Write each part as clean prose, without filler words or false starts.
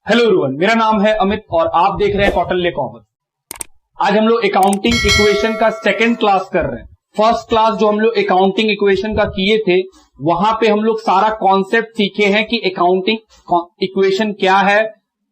Hello everyone, मेरा नाम है अमित और आप देख रहे हैं कौटिल्य कॉमर्स। आज हम लोग अकाउंटिंग इक्वेशन का सेकंड क्लास कर रहे हैं। फर्स्ट क्लास जो हम लोग अकाउंटिंग इक्वेशन का किए थे, वहां पे हम लोग सारा कॉन्सेप्ट सीखे हैं कि अकाउंटिंग इक्वेशन क्या है,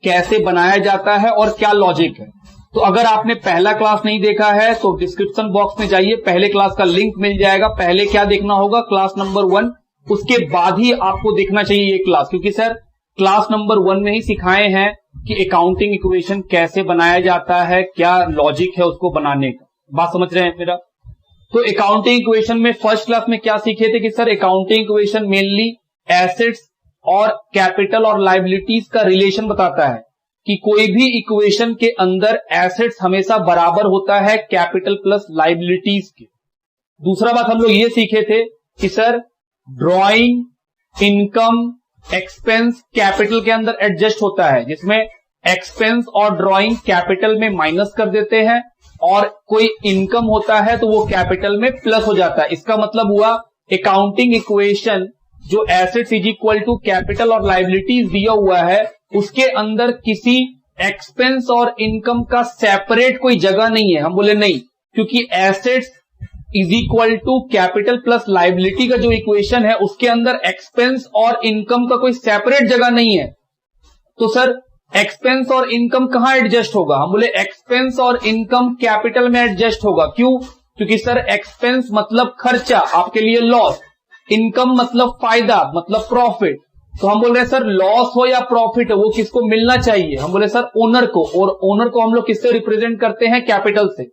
कैसे बनाया जाता है और क्या लॉजिक है। तो अगर आपने पहला क्लास नहीं देखा है तो डिस्क्रिप्शन बॉक्स में जाइए, पहले क्लास का लिंक मिल जाएगा। पहले क्या देखना होगा, क्लास नंबर 1, उसके बाद ही आपको देखना चाहिए ये क्लास, क्योंकि सर क्लास नंबर 1 में ही सिखाए हैं कि अकाउंटिंग इक्वेशन कैसे बनाया जाता है, क्या लॉजिक है उसको बनाने का। बात समझ रहे हैं मेरा? तो अकाउंटिंग इक्वेशन में फर्स्ट क्लास में क्या सीखे थे कि sir accounting equation mainly assets और कैपिटल और लायबिलिटीज का रिलेशन बताता है कि कोई भी इक्वेशन के अंदर एसेट्स हमेशा बराबर होता है कैपिटल प्लस लायबिलिटीज के। दूसरा बात हम लोग ये सीखे थे कि sir drawing, income, expense capital के अंदर एडजस्ट होता है, जिसमें एक्सपेंस और ड्रॉइंग कैपिटल में माइनस कर देते हैं और कोई इनकम होता है तो वो कैपिटल में प्लस हो जाता है। इसका मतलब हुआ अकाउंटिंग इक्वेशन जो assets is equal to capital और लायबिलिटीज दिया हुआ है, उसके अंदर किसी एक्सपेंस और इनकम का सेपरेट कोई जगह नहीं है। हम बोले नहीं, क्योंकि assets is equal to capital plus liability का जो इक्वेशन है उसके अंदर एक्सपेंस और इनकम का कोई सेपरेट जगह नहीं है। तो सर एक्सपेंस और इनकम कहां एडजस्ट होगा? हम बोले एक्सपेंस और इनकम कैपिटल में एडजस्ट होगा। क्यों? क्योंकि सर एक्सपेंस मतलब खर्चा, आपके लिए लॉस, इनकम मतलब फायदा, मतलब प्रॉफिट। तो हम बोल रहे हैं सर लॉस हो या प्रॉफिट हो वो किसको मिलना चाहिए? हम बोले सर ओनर को, और ओनर को हम लोग किससे रिप्रेजेंट करते हैं? कैपिटल से।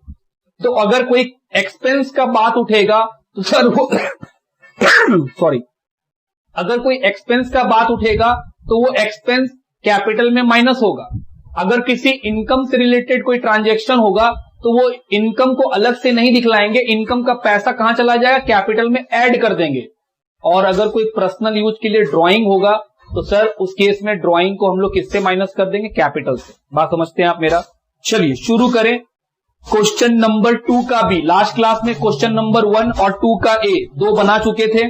तो अगर कोई एक्सपेंस का बात उठेगा तो सर वो सॉरी अगर कोई एक्सपेंस का बात उठेगा तो वो एक्सपेंस कैपिटल में माइनस होगा। अगर किसी इनकम से रिलेटेड कोई ट्रांजैक्शन होगा तो वो इनकम को अलग से नहीं दिखलाएंगे, इनकम का पैसा कहां चला जाएगा? कैपिटल में ऐड कर देंगे। और अगर कोई पर्सनल यूज के लिए ड्राइंग होगा तो सर उस केस में ड्राइंग को हम लोग किससे माइनस कर देंगे? कैपिटल से। बात समझते हैं आप मेरा? चलिए शुरू करें। क्वेश्चन नंबर 2 का भी, लास्ट क्लास में क्वेश्चन नंबर 1 और 2 का ए 2 बना चुके थे।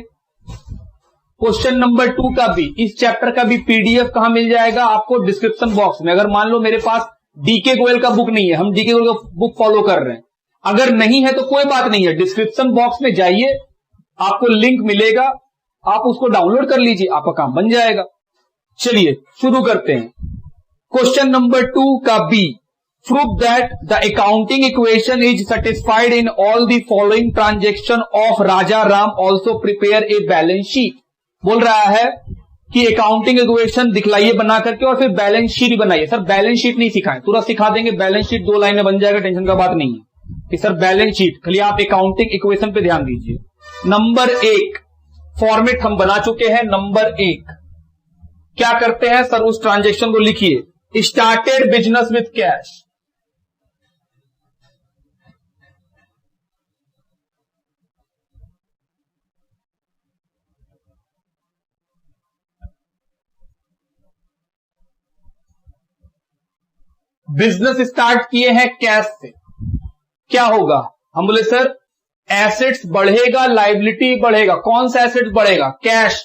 क्वेश्चन नंबर 2 का भी, इस चैप्टर का भी पीडीएफ कहां मिल जाएगा आपको? डिस्क्रिप्शन बॉक्स में। अगर मान लो मेरे पास डीके गोयल का बुक नहीं है, हम डीके गोयल का बुक फॉलो कर रहे हैं, अगर नहीं है तो कोई बात नहीं है, डिस्क्रिप्शन बॉक्स में जाइए, आपको लिंक मिलेगा, आप उसको डाउनलोड कर लीजिए, आपका काम बन जाएगा। चलिए शुरू करते हैं। क्वेश्चन नंबर 2 का B, prove that the accounting equation is satisfied in all the following transaction of Raja Ram, also prepare a balance sheet। बोल रहा है कि अकाउंटिंग इक्वेशन दिखलाइए बना करके और फिर बैलेंस शीट बनाइए। सर बैलेंस शीट नहीं सिखाएं, तुरंत सिखा देंगे बैलेंस शीट, 2 लाइन में बन जाएगा, टेंशन का बात नहीं है कि सर बैलेंस शीट, खाली आप अकाउंटिंग इक्वेशन पे ध्यान दीजिए। नंबर 1 फॉर्मेट हम बना चुके हैं। नंबर 1 क्या करते हैं सर? उस ट्रांजेक्शन को लिखिए, started business with cash. Business start किए हैं कैश से, क्या होगा? हम बोले सर एसेट्स बढ़ेगा, लायबिलिटी बढ़ेगा। कौन सा एसेट्स बढ़ेगा? कैश।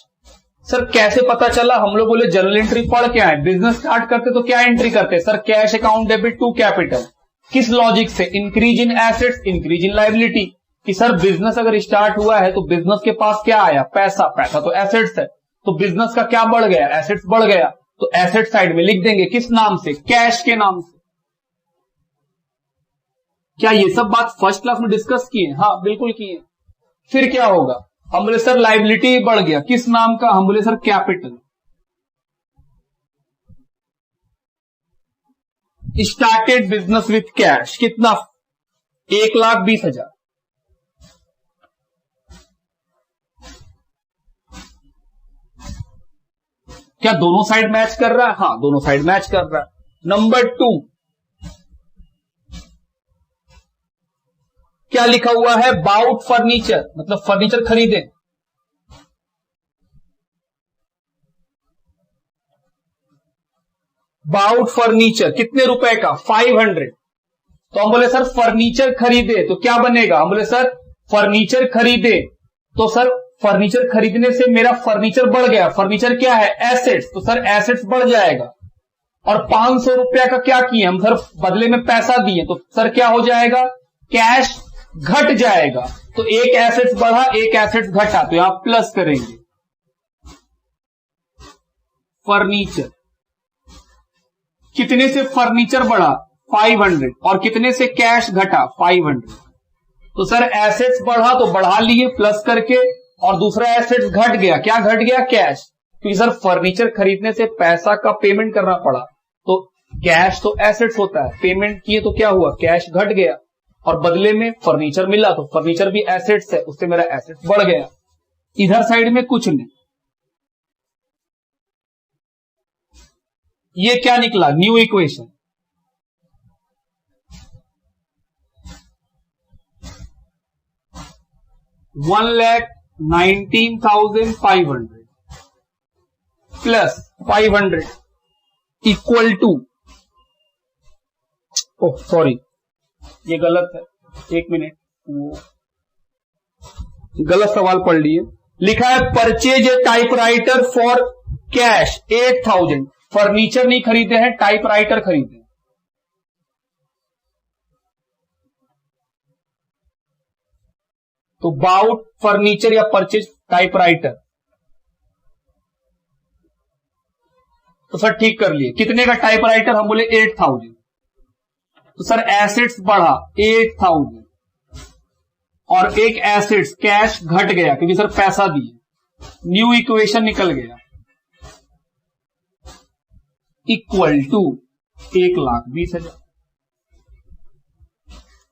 सर कैसे पता चला? हम लोग बोले जनरल एंट्री पढ़ के आए, बिजनेस स्टार्ट करते तो क्या एंट्री करते? Sir cash account debit to capital. किस लॉजिक से? Increase in assets, increase in liability. कि सर बिजनेस अगर स्टार्ट हुआ है तो बिजनेस के पास क्या आया? पैसा। पैसा तो एसेट्स है, तो बिजनेस का क्या बढ़ गया? एसेट्स बढ़ गया। तो एसेट साइड में लिख देंगे, किस नाम से? कैश के नाम से। क्या ये सब बात फर्स्ट क्लास में डिस्कस किए? हाँ बिल्कुल किए। फिर क्या होगा? हम बोले सर लायबिलिटी बढ़ गया, किस नाम का? हम बोले sir capital. Started business with cash, कितना? 1,20,000। क्या दोनों साइड मैच कर रहा है? हाँ दोनों साइड मैच कर रहा है। नंबर 2 क्या लिखा हुआ है? बाउट फर्नीचर, मतलब फर्नीचर खरीदे। बाउट फर्नीचर कितने रुपए का? 500। तो हम बोले सर फर्नीचर खरीदे तो क्या बनेगा? हम बोले सर फर्नीचर खरीदे तो सर फर्नीचर खरीदने से मेरा फर्नीचर बढ़ गया। फर्नीचर क्या है? एसेट्स। तो सर एसेट्स बढ़ जाएगा। और 500 रुपया का क्या किए हम सर, बदले में पैसा दिए, तो सर क्या हो जाएगा, कैश घट जाएगा। तो एक एसेट्स बढ़ा, एक एसेट्स घटा, तो यहां प्लस करेंगे। फर्नीचर, कितने से फर्नीचर बढ़ा, 500, और कितने से कैश घटा, 500। तो सर एसेट्स बढ़ा तो बढ़ा लिए प्लस करके, और दूसरा एसेट्स घट गया, क्या घट गया, कैश, क्योंकि सर फर्नीचर खरीदने से पैसा का पेमेंट करना पड़ा, तो कैश तो एसेट्स होता है, पेमेंट किए तो क्या हुआ, कैश घट गया, और बदले में फर्नीचर मिला, तो फर्नीचर भी एसेट्स है, उससे मेरा एसेट्स बढ़ गया। इधर साइड में कुछ नहीं। ये क्या निकला, new equation. $1,19,500 plus 500 equal to, oh sorry ये गलत है, एक मिनट, वो गलत सवाल पढ़ लिए। लिखा है purchase A typewriter for cash 8,000। Furniture नहीं खरीदे हैं, टाइपराइटर खरीदे। तो बाउट फर्नीचर या परचेज टाइपराइटर, तो सर ठीक कर लिए। कितने का टाइपराइटर, हम बोले 8,000। तो सर एसेट्स बढ़ा 8,000, और एक एसेट्स कैश घट गया क्योंकि सर पैसा दिए, न्यू इक्वेशन निकल गया, इक्वल टू 1,20,000।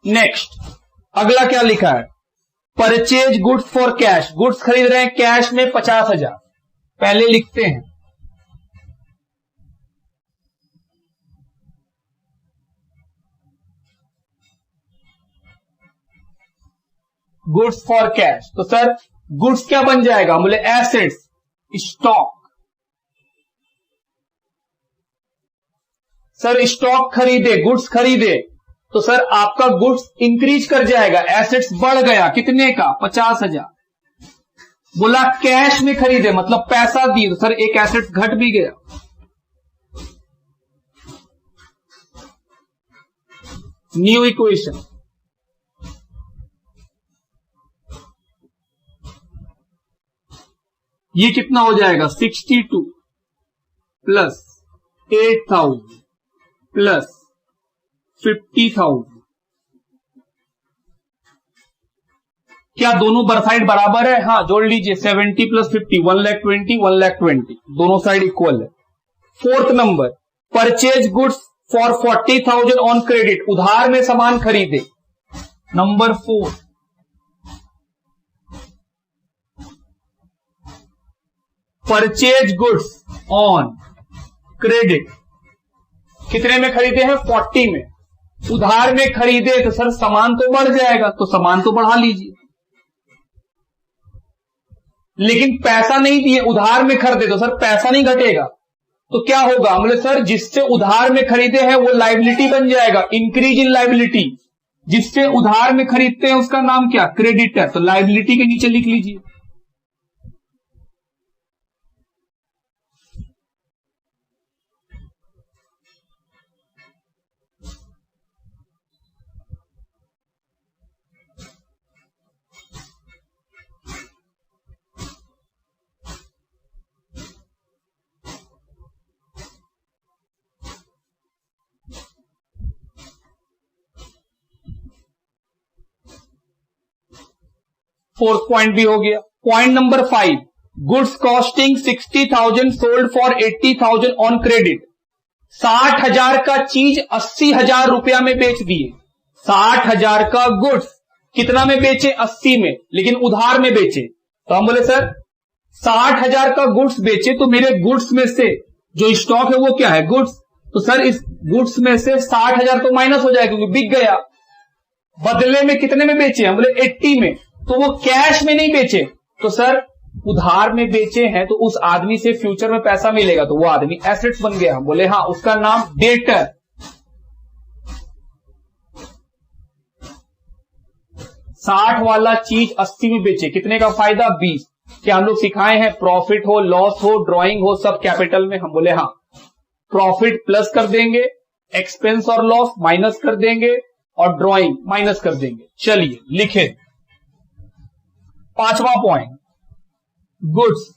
नेक्स्ट अगला क्या लिखा है, purchase goods for cash, goods खरीद रहे हैं कैश में 50,000। पहले लिखते हैं गुड्स फॉर कैश, तो सर गुड्स क्या बन जाएगा, बोले एसेट्स, स्टॉक। सर स्टॉक खरीदे, गुड्स खरीदे, तो सर आपका गुड्स इंक्रीज कर जाएगा, एसेट्स बढ़ गया, कितने का, 50,000। बोला कैश में खरीदे, मतलब पैसा दिए, तो सर एक एसेट्स घट भी गया। न्यू इक्वेशन, ये कितना हो जाएगा, 62 प्लस 8,000 प्लस 50,000। क्या दोनों साइड बराबर है, हाँ जोड़ लीजिए, 70 प्लस 50 1,20,000 1,20,000, दोनों साइड इक्वल है। Fourth number, purchase goods for 40,000 on credit, उधार में सामान खरीदे। Number 4, purchase goods on credit, कितने में खरीदे हैं, 40 में, उधार में खरीदे, तो सर सामान तो बढ़ जाएगा, तो सामान तो बढ़ा लीजिए, लेकिन पैसा नहीं दिए, उधार में खरीदे, तो सर पैसा नहीं घटेगा, तो क्या होगा, बोले सर जिससे उधार में खरीदे हैं वो लायबिलिटी बन जाएगा, इंक्रीज इन लायबिलिटी। जिससे उधार में खरीदते हैं उसका नाम क्या, क्रेडिटर, तो लायबिलिटी के नीचे लिख लीजिए। फोर्थ पॉइंट भी हो गया। Point number 5, goods costing 60,000 sold for 80,000 on credit. 60,000 का चीज 80,000 रुपया में बेच दिए। 60,000 का गुड्स कितना में बेचे, 80 में, लेकिन उधार में बेचे। तो हम बोले सर 60,000 का गुड्स बेचे, तो मेरे गुड्स में से जो स्टॉक है वो क्या है, गुड्स। तो सर इस गुड्स में से 60,000 तो माइनस हो जाएगा क्योंकि बिक गया। बदले में कितने में बेचे, हम बोले 80 में, तो वो कैश में नहीं बेचे, तो सर उधार में बेचे हैं, तो उस आदमी से फ्यूचर में पैसा मिलेगा, तो वो आदमी एसेट्स बन गया। हम बोले हाँ, उसका नाम डेटर। साठ वाला चीज 80 में बेचे, कितने का फायदा, 20। क्या हम लोग सिखाए हैं प्रॉफिट हो, लॉस हो, ड्रॉइंग हो, सब कैपिटल में, हम बोले हाँ। प्रॉफिट प्लस कर देंगे, एक्सपेंस और लॉस माइनस कर देंगे और ड्राइंग माइनस कर देंगे। चलिए लिखे। पांचवा point, goods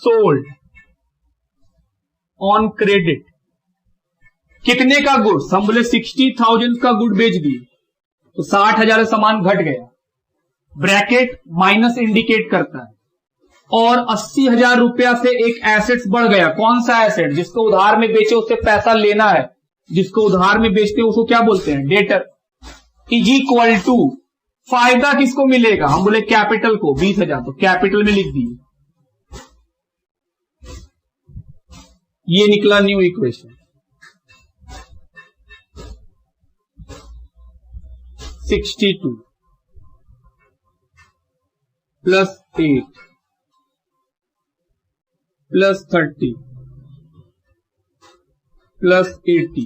sold on credit. कितने का गुड्स? हम बोले 60,000 का गुड बेच दिए तो 60,000 सामान घट गया, ब्रैकेट माइनस इंडिकेट करता है। और 80,000 रुपया से एक एसेट्स बढ़ गया। कौन सा एसेट? जिसको उधार में बेचे उससे पैसा लेना है, जिसको उधार में बेचते हैं उसको क्या बोलते हैं? डेटर। इज इक्वल टू फायदा किसको मिलेगा? हम बोले कैपिटल को, 20,000, तो कैपिटल में लिख दिए। ये निकला new equation. 62 plus 8 plus 30 plus 80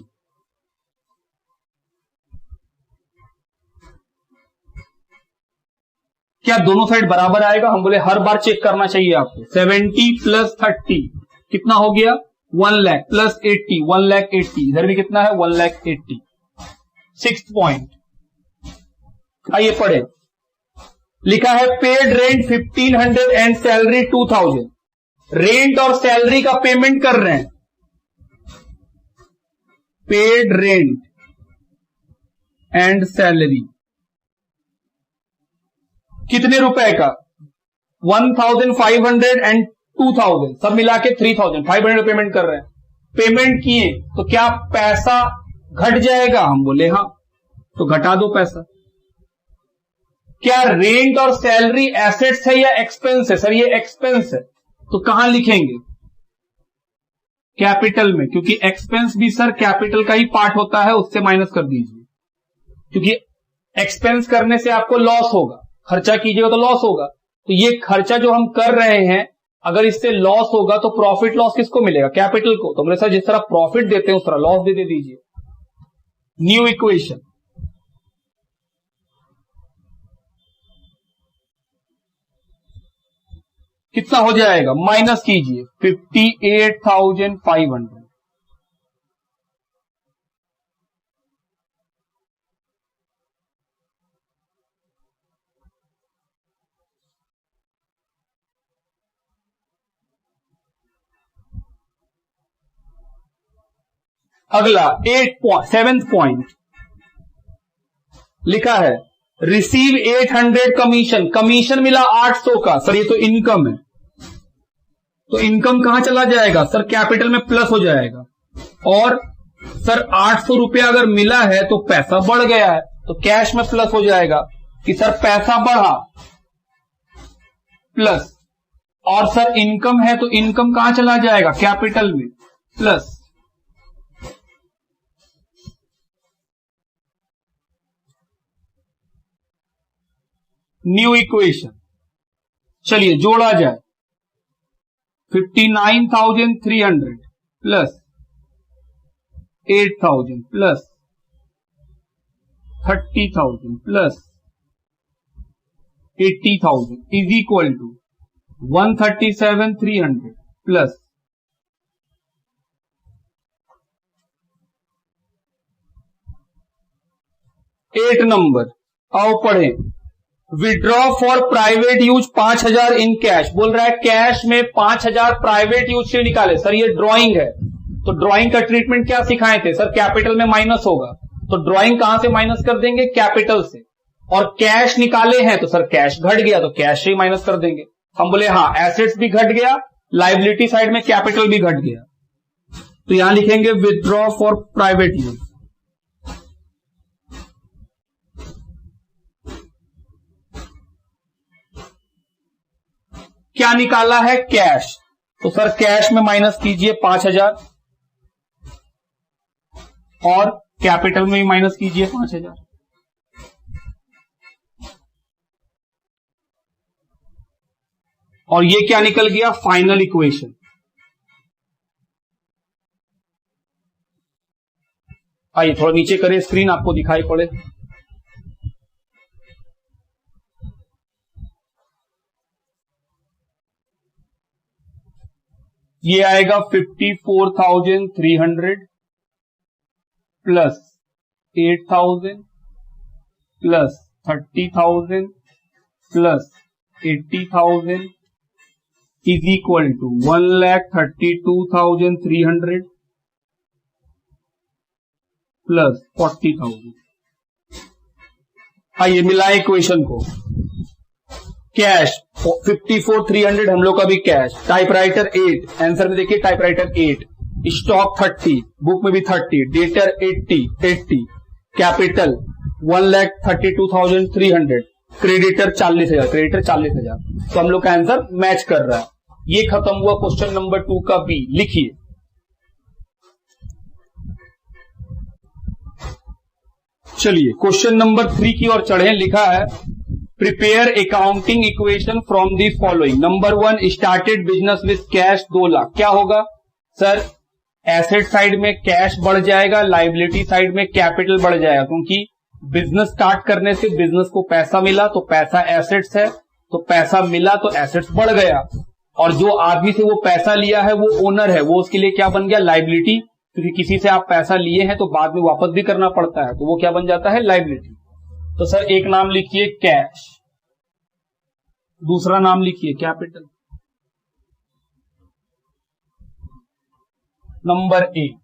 क्या दोनों साइड बराबर आएगा? हम बोले हर बार चेक करना चाहिए आपको। 70 प्लस 30 कितना हो गया? 1 लाख प्लस 80 1,80,000। इधर भी कितना है? 1,80,000। सिक्स्थ पॉइंट आइए पढ़े। लिखा है paid rent 1,500 and salary 2,000। Rent और सैलरी का पेमेंट कर रहे हैं। पेड रेंट एंड सैलरी कितने रुपए का? 1,500 एंड 2,000, सब मिला के 3,000, 500 पेमेंट कर रहे हैं। पेमेंट किए तो क्या पैसा घट जाएगा? हम बोले हाँ, तो घटा दो पैसा। क्या रेंट और सैलरी एसेट्स है या एक्सपेंस है? सर ये एक्सपेंस है, तो कहां लिखेंगे? कैपिटल में, क्योंकि एक्सपेंस भी सर कैपिटल का ही पार्ट होता है, उससे माइनस कर दीजिए। क्योंकि एक्सपेंस करने से आपको लॉस होगा, खर्चा कीजिएगा तो लॉस होगा। तो ये खर्चा जो हम कर रहे हैं, अगर इससे लॉस होगा तो प्रॉफिट लॉस किसको मिलेगा? कैपिटल को। तो मेरे साथ जिस तरह प्रॉफिट देते हैं उस तरह लॉस दे दीजिए। New equation. कितना हो जाएगा? माइनस कीजिए 58,500। अगला 7th पॉइंट लिखा है रिसीव 800 कमीशन। कमीशन मिला 800 का। सर ये तो इनकम है, तो इनकम कहां चला जाएगा? सर कैपिटल में प्लस हो जाएगा। और सर 800 रुपया अगर मिला है तो पैसा बढ़ गया है, तो कैश में प्लस हो जाएगा कि सर पैसा बढ़ा प्लस। और सर इनकम है तो इनकम कहां चला जाएगा? कैपिटल में प्लस। New equation. चलिए जोड़ा जाए। 59,300 plus 8,000 plus 30,000 plus 80,000 is equal to 137,300 plus 8 number. आओ पढ़े। Withdraw for private use 5,000 in cash. बोल रहा है कैश में 5,000 प्राइवेट यूज से निकाले। सर ये ड्राइंग है, तो ड्राइंग का ट्रीटमेंट क्या सिखाए थे? सर कैपिटल में माइनस होगा, तो ड्राइंग कहां से माइनस कर देंगे? कैपिटल से। और कैश निकाले हैं तो सर कैश घट गया, तो कैश से ही माइनस कर देंगे। हम बोले हाँ, एसेट्स भी घट गया, लाइबिलिटी साइड में कैपिटल भी घट गया, तो यहां लिखेंगे विड्रॉ फॉर प्राइवेट यूज। क्या निकाला है? कैश। तो सर कैश में माइनस कीजिए 5,000 और कैपिटल में भी माइनस कीजिए 5,000। और ये क्या निकल गया? Final equation. आइए थोड़ा नीचे करें, स्क्रीन आपको दिखाई पड़े। ये आएगा 54,300 plus 8,000 plus 30,000 plus 80,000 is equal to 1,32,300 plus 40,000। आइए मिलाए इक्वेशन को। कैश 54,300 हम लोग का भी कैश, टाइपराइटर 8, आंसर में देखिए टाइपराइटर 8, स्टॉक 30, बुक में भी 30, डेटर 80, कैपिटल 1,32,300, क्रेडिटर 40,000, तो हम लोग का आंसर मैच कर रहा है। ये खत्म हुआ क्वेश्चन नंबर 2 का बी। लिखिए चलिए क्वेश्चन नंबर 3 की ओर चढ़े। लिखा है prepare accounting equation from the following. Number 1, started business with cash 2 lakh. क्या होगा सर? एसेट साइड में कैश बढ़ जाएगा, लायबिलिटी साइड में कैपिटल बढ़ जाएगा, क्योंकि बिजनेस स्टार्ट करने से बिजनेस को पैसा मिला तो पैसा एसेट्स है, तो पैसा मिला तो एसेट्स बढ़ गया, और जो आदमी से वो पैसा लिया है वो ओनर है, वो उसके लिए क्या बन गया? लायबिलिटी, क्योंकि किसी से आप पैसा लिए हैं तो बाद में वापस भी करना पड़ता है, तो वो क्या बन जाता है? लायबिलिटी। तो सर एक नाम लिखिए कैश, दूसरा नाम लिखिए कैपिटल। नंबर 1,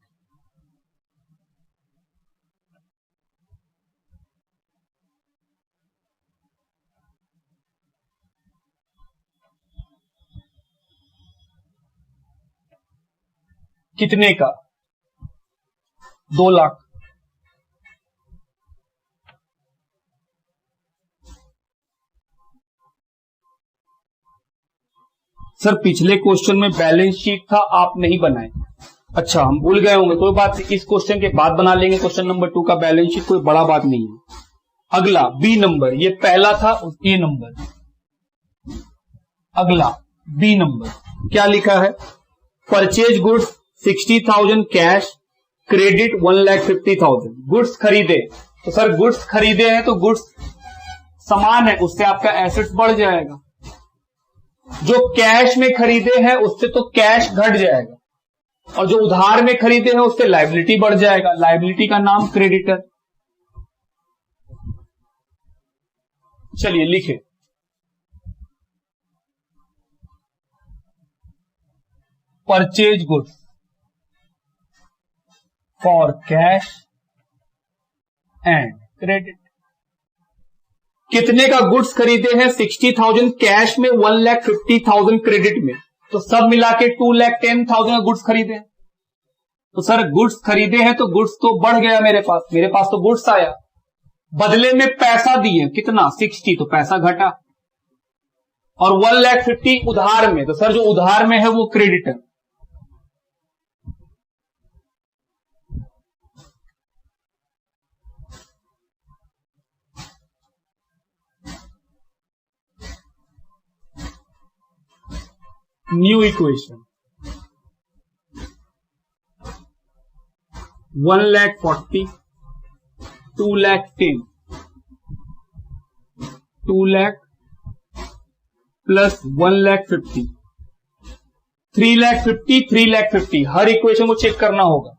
कितने का? 2 लाख। सर पिछले क्वेश्चन में बैलेंस शीट था, आप नहीं बनाए। अच्छा हम भूल गए होंगे, कोई बात नहीं, इस क्वेश्चन के बाद बना लेंगे क्वेश्चन नंबर 2 का बैलेंस शीट, कोई बड़ा बात नहीं है। अगला बी नंबर, ये पहला था, ए नंबर। अगला बी नंबर क्या लिखा है? Purchase goods 60,000 cash, credit 1,50,000। Goods खरीदे, तो सर गुड्स खरीदे हैं तो गुड्स सामान है, उससे आपका एसेट्स बढ़ जाएगा। जो कैश में खरीदे हैं उससे तो कैश घट जाएगा, और जो उधार में खरीदे हैं उससे लायबिलिटी बढ़ जाएगा। लायबिलिटी का नाम क्रेडिटर। चलिए लिखे, purchase goods for cash and credit. कितने का गुड्स खरीदे हैं? 60,000 कैश में, 1,50,000 क्रेडिट में, तो सब मिला के 2,10,000 का गुड्स खरीदे हैं। तो सर गुड्स खरीदे हैं तो गुड्स तो बढ़ गया मेरे पास तो गुड्स आया, बदले में पैसा दिए कितना? 60, तो पैसा घटा, और 1,50,000 उधार में, तो सर जो उधार में है वो क्रेडिटर। New equation 1,40,000, 2,10,000, 2,00,000 plus 1,50,000, 3,50,000, 3,50,000। हर इक्वेशन को चेक करना होगा।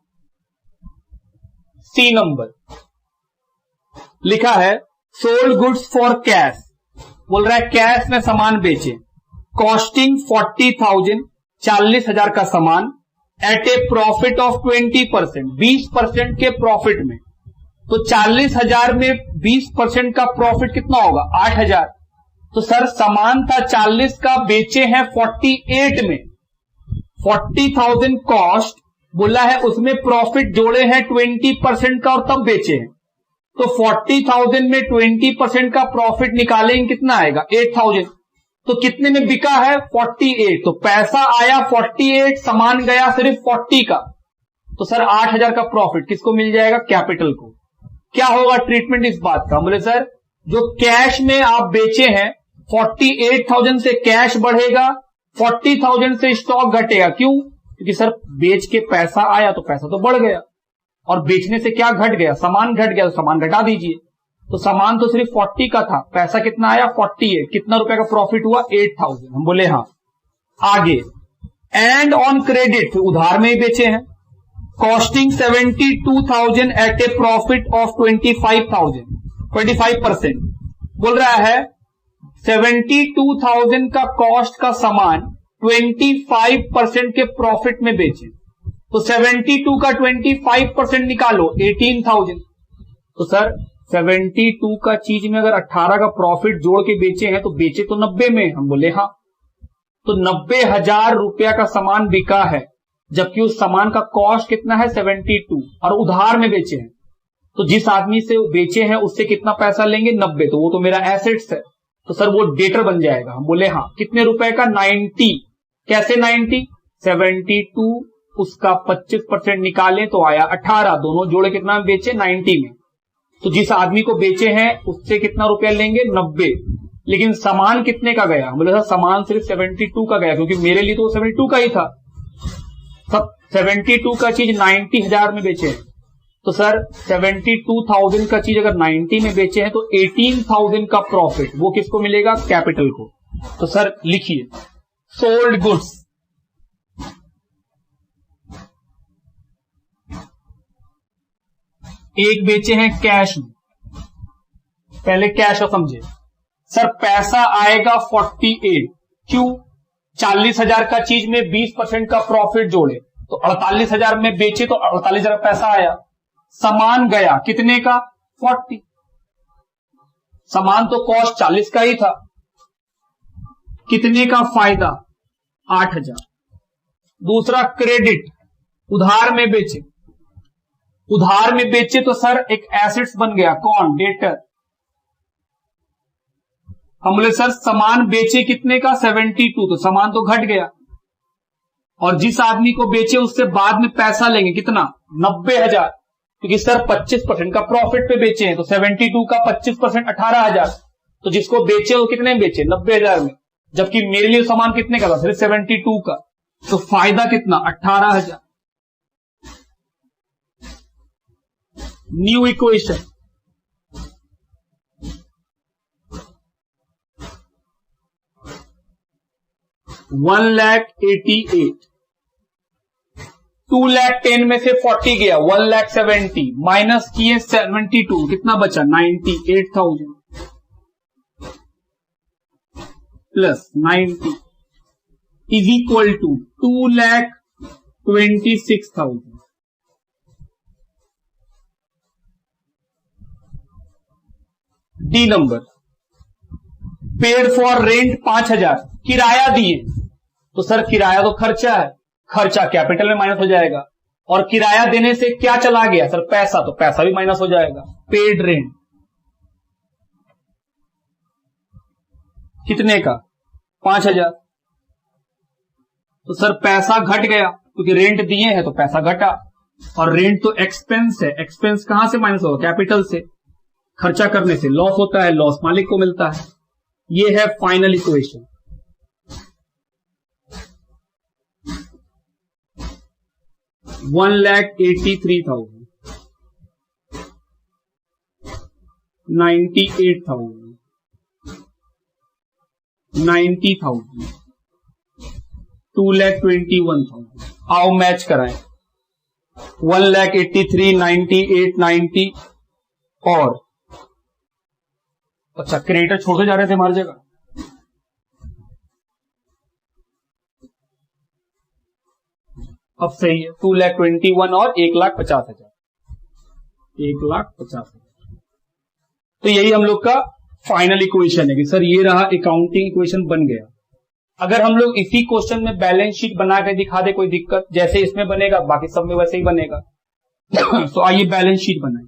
सी नंबर लिखा है सोल्ड गुड्स फॉर कैश, बोल रहा है कैश में सामान बेचे, कॉस्टिंग 40,000, 40,000 का सामान, एट ए प्रॉफिट ऑफ 20%, 20% के प्रॉफिट में। तो 40,000 में 20% का प्रॉफिट कितना होगा? 8,000। तो सर सामान था 40 का, बेचे हैं 48 में, 40,000 कॉस्ट बोला है, उसमें प्रॉफिट जोड़े हैं 20% का और तब बेचे हैं। तो 40,000 में 20% का प्रॉफिट निकालेंगे, कितना आएगा? 8,000। तो कितने में बिका है? 48। तो पैसा आया 48, सामान गया सिर्फ 40 का, तो सर 8,000 का प्रॉफिट किसको मिल जाएगा? कैपिटल को। क्या होगा ट्रीटमेंट इस बात का? बोले सर जो कैश में आप बेचे हैं 48,000 से कैश बढ़ेगा, 40,000 से स्टॉक घटेगा। क्यों? क्योंकि सर बेच के पैसा आया तो पैसा तो बढ़ गया, और बेचने से क्या घट गया? सामान घट गया, तो सामान घटा दीजिए। तो सामान तो सिर्फ 40 का था, पैसा कितना आया? 48। कितना रुपए का प्रॉफिट हुआ? 8,000। हम बोले हाँ। आगे एंड ऑन क्रेडिट उधार में ही बेचे हैं, costing 72,000 at a profit of 25,000, 25%। बोल रहा है 72,000 का कॉस्ट का सामान 25% के प्रॉफिट में बेचे, तो 72 का 25% निकालो 18,000। तो सर 72 का चीज में अगर 18 का प्रॉफिट जोड़ के बेचे हैं तो बेचे तो 90 में। हम बोले हाँ, तो 90,000 रुपया का सामान बिका है, जबकि उस सामान का कॉस्ट कितना है 72 और उधार में बेचे हैं, तो जिस आदमी से बेचे हैं उससे कितना पैसा लेंगे 90, तो वो तो मेरा एसेट्स है, तो सर वो डेटर बन जाएगा। हम बोले हाँ, कितने रुपए का 90। कैसे 90? 72 उसका 25% निकालें तो आया 18, दोनों जोड़े कितना में बेचे 90 में, तो जिस आदमी को बेचे हैं उससे कितना रुपया लेंगे 90, लेकिन सामान कितने का गया? हम बोले सर सामान सिर्फ 72 का गया, क्योंकि मेरे लिए तो 72 का ही था। सब 72 का चीज 90,000 में बेचे हैं, तो सर 72,000 का चीज अगर 90 में बेचे हैं तो 18,000 का प्रॉफिट वो किसको मिलेगा? कैपिटल को। तो सर लिखिए सोल्ड गुड्स, एक बेचे हैं कैश में, पहले कैश और समझे सर पैसा आएगा 48, क्यों? 40,000 का चीज में 20% का प्रॉफिट जोड़े तो 48,000 में बेचे तो 48,000 पैसा आया। सामान गया कितने का? 40। सामान तो कॉस्ट 40 का ही था, कितने का फायदा? 8,000। दूसरा क्रेडिट, उधार में बेचे, उधार में बेचे तो सर एक एसेट्स बन गया, कौन? डेटर। हम बोले सर सामान बेचे कितने का? 72, तो सामान तो घट गया, और जिस आदमी को बेचे उससे बाद में पैसा लेंगे कितना? 90,000, क्योंकि सर 25% का प्रॉफिट पे बेचे हैं, तो 72 का 25% 18,000, तो जिसको बेचे वो कितने में बेचे? 90,000 में, जबकि मेरे लिए सामान कितने का था? सिर्फ 72 का, तो फायदा कितना? 18,000। न्यू इक्वेशन, $1,88,000, 2,10,000 में से 40 गया, 1,70,000 माइनस किए 72, कितना बचा? 98,000 plus 90 is equal to 2,26,000। D number, paid for rent 5,000, किराया दिए, तो सर किराया तो खर्चा है, खर्चा कैपिटल में माइनस हो जाएगा, और किराया देने से क्या चला गया? सर पैसा, तो पैसा भी माइनस हो जाएगा। पेड रेंट कितने का? 5,000, तो सर पैसा घट गया, क्योंकि रेंट दिए हैं तो पैसा घटा, और रेंट तो एक्सपेंस है, एक्सपेंस कहां से माइनस होगा? कैपिटल से। खर्चा करने से लॉस होता है, लॉस मालिक को मिलता है। ये है फाइनल इक्वेशन। $1,83,000, 98,000, 90,000, 2,21,000। आओ मैच कराएं, 1,83,000, 98,000, 90 और अच्छा क्रेडिटर छोड़ते जा रहे थे हमारी जगह। अब सही है, 2,21,000 और 1,50,000, 1,50,000। तो यही हम लोग का फाइनल इक्वेशन है कि सर ये रहा अकाउंटिंग इक्वेशन बन गया। अगर हम लोग इसी क्वेश्चन में बैलेंस शीट बना के दिखा दे कोई दिक्कत? जैसे इसमें बनेगा बाकी सब में वैसे ही बनेगा। तो आइए बैलेंस शीट बनाएं।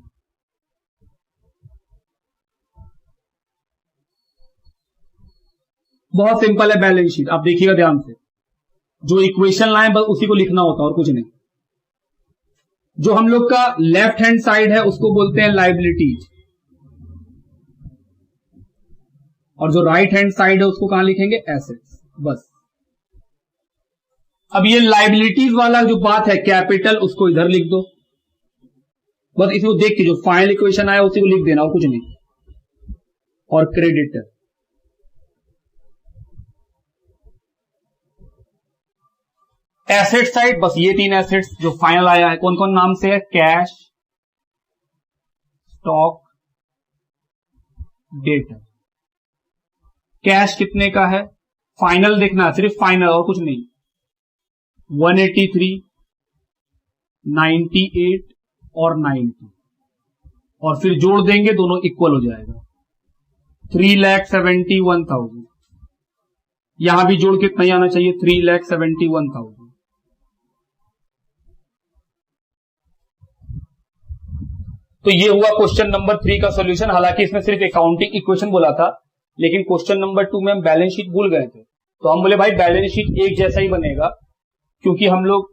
बहुत सिंपल है बैलेंस शीट, आप देखिएगा ध्यान से, जो इक्वेशन लाए बस उसी को लिखना होता है और कुछ नहीं। जो हम लोग का लेफ्ट हैंड साइड है उसको बोलते हैं लायबिलिटीज, और जो राइट हैंड साइड है उसको कहां लिखेंगे? एसेट्स। बस अब ये लायबिलिटीज वाला जो बात है कैपिटल, उसको इधर लिख दो, बस इसको देख के जो फाइनल इक्वेशन आया उसी को लिख देना और कुछ नहीं। और क्रेडिटर, एसेट साइड बस ये 3 एसेट्स जो फाइनल आया है कौन कौन नाम से है, कैश, स्टॉक, डेटर। कैश कितने का है, फाइनल देखना, सिर्फ फाइनल और कुछ नहीं, 183, 98 और 90, और फिर जोड़ देंगे दोनों इक्वल हो जाएगा 3,71,000। यहां भी जोड़ कितना ही आना चाहिए, 3,71,000। तो ये हुआ क्वेश्चन नंबर 3 का सॉल्यूशन। हालांकि इसमें सिर्फ अकाउंटिंग इक्वेशन बोला था, लेकिन क्वेश्चन नंबर 2 में हम बैलेंस शीट भूल गए थे, तो हम बोले भाई बैलेंस शीट एक जैसा ही बनेगा, क्योंकि हम लोग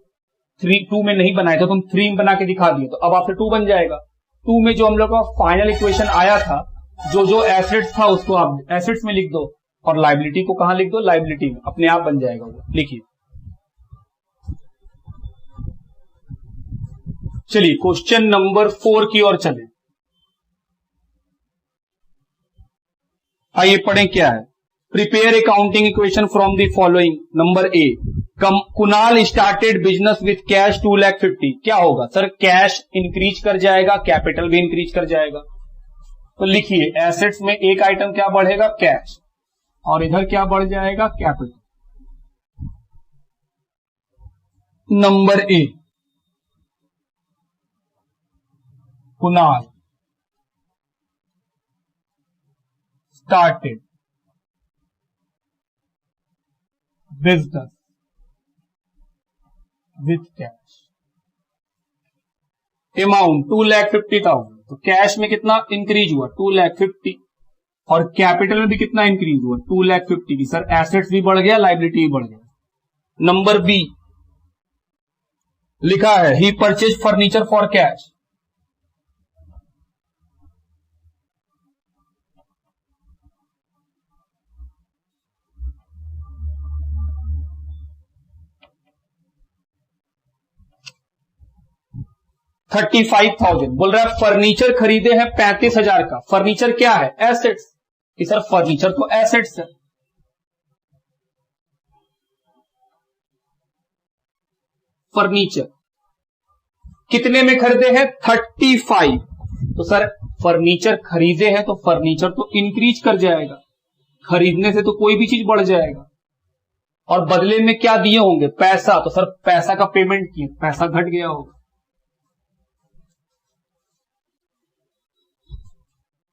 2 में नहीं बनाए थे, तो हम 3 में बना के दिखा दिए, तो अब आपसे 2 बन जाएगा। 2 में जो हम लोग का फाइनल इक्वेशन आया था, जो जो एसेट्स था उसको आप एसेट्स में लिख दो, और लाइबिलिटी को कहां लिख दो, लाइबिलिटी में, अपने आप बन जाएगा वो। लिखिए, चलिए क्वेश्चन नंबर 4 की ओर चलें। आइए पढ़ें क्या है। Prepare accounting equation from the following. Number A, Kunal started business with cash 2,50,000। क्या होगा सर, कैश इंक्रीज कर जाएगा, कैपिटल भी इंक्रीज कर जाएगा। तो लिखिए, एसेट्स में एक आइटम क्या बढ़ेगा, कैश, और इधर क्या बढ़ जाएगा, capital. Number A, Kunal started business with cash, amount 2,50,000। तो कैश में कितना इंक्रीज हुआ, 2,50,000, और कैपिटल में भी कितना इंक्रीज हुआ, 2,50,000 की। सर एसेट्स भी बढ़ गया, लाइबिलिटी भी बढ़ गया। नंबर बी लिखा है, ही परचेज फर्नीचर फॉर कैश। $35,000 बोल रहा है, फर्नीचर खरीदे हैं 35,000 का। फर्नीचर क्या है, एसेट्स, कि सर फर्नीचर तो एसेट्स है। फर्नीचर कितने में खरीदे हैं, 35। तो सर फर्नीचर खरीदे हैं तो फर्नीचर तो इंक्रीज कर जाएगा, खरीदने से तो कोई भी चीज बढ़ जाएगा, और बदले में क्या दिए होंगे, पैसा। तो सर पैसा का पेमेंट किए, पैसा घट गया होगा।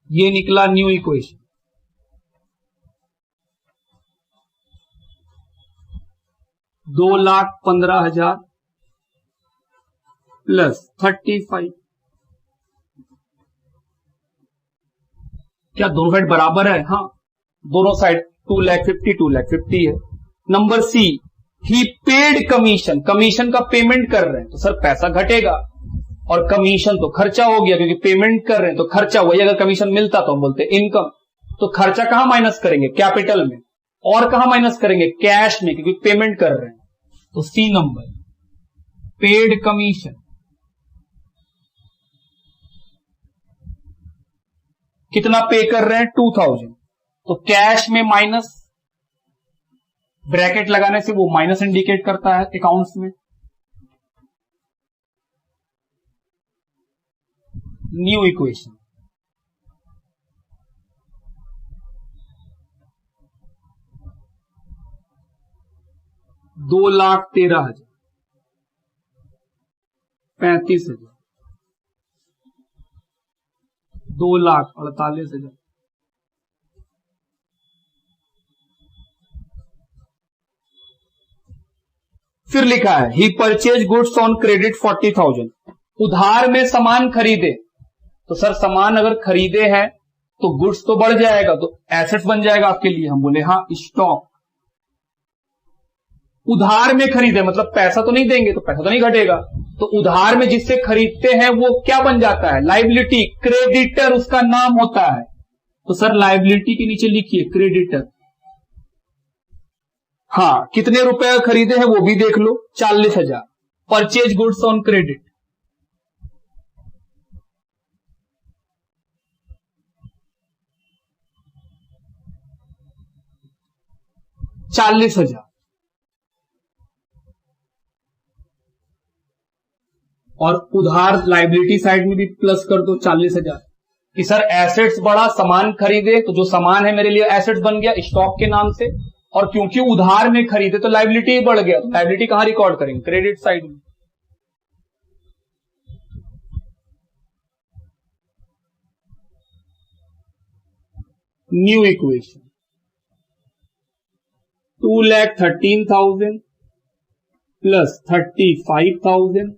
ये निकला न्यू इक्वेशन। $2,15,000 प्लस 35। क्या दोनों साइड बराबर है, हाँ दोनों साइड 2,50,000 है। नंबर सी, ही पेड कमीशन, कमीशन का पेमेंट कर रहे हैं, तो सर पैसा घटेगा, और कमीशन तो खर्चा हो गया, क्योंकि पेमेंट कर रहे हैं तो खर्चा, वही अगर कमीशन मिलता तो हम बोलते इनकम। तो खर्चा कहां माइनस करेंगे, कैपिटल में, और कहां माइनस करेंगे, कैश में, क्योंकि पेमेंट कर रहे हैं। तो सी नंबर, पेड कमीशन कितना पे कर रहे हैं, 2,000। तो कैश में माइनस, ब्रैकेट लगाने से वो माइनस इंडिकेट करता है अकाउंट्स में। New equation, $2,13,000, 35,000, 2,48,000। फिर लिखा है, ही परचेज गुड्स ऑन क्रेडिट 40,000। उधार में सामान खरीदे, तो सर सामान अगर खरीदे हैं तो गुड्स तो बढ़ जाएगा, तो एसेट्स बन जाएगा आपके लिए। हम बोले हाँ, स्टॉक। उधार में खरीदे मतलब पैसा तो नहीं देंगे, तो पैसा तो नहीं घटेगा, तो उधार में जिससे खरीदते हैं वो क्या बन जाता है, लाइबिलिटी। क्रेडिटर उसका नाम होता है, तो सर लाइबिलिटी के नीचे लिखिए क्रेडिटर। हाँ, कितने रुपए खरीदे हैं वो भी देख लो, 40,000। Purchase goods on credit, $40,000। और उधार लाइबिलिटी साइड में भी प्लस कर दो 40,000 कि सर एसेट्स बढ़ा, सामान खरीदे तो जो सामान है मेरे लिए एसेट्स बन गया स्टॉक के नाम से, और क्योंकि उधार में खरीदे तो लाइबिलिटी बढ़ गया, तो लाइबिलिटी कहां रिकॉर्ड करेंगे? क्रेडिट साइड में। New equation 2,13,000 plus 35,000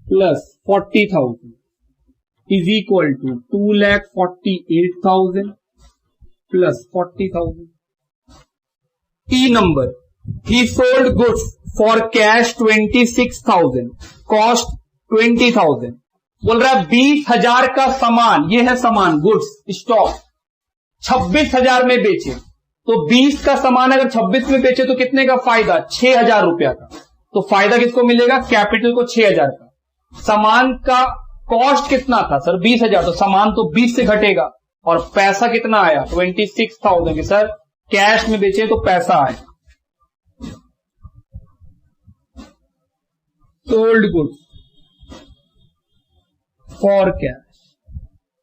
plus 40,000 is equal to 2,48,000 plus 40,000। E number, he sold goods for cash 26,000, cost 20,000। बोल रहा है 20,000 का सामान, ये है सामान गुड्स स्टॉक, 26,000 में बेचे, तो 20 का सामान अगर 26 में बेचे तो कितने का फायदा? 6,000 रुपया का। तो फायदा किसको मिलेगा? कैपिटल को 6,000 का। सामान का कॉस्ट कितना था सर? 20,000, तो सामान तो 20 से घटेगा, और पैसा कितना आया? 26,000 कि सर कैश में बेचे तो पैसा आया। सोल्ड गुड्स फॉर कैश,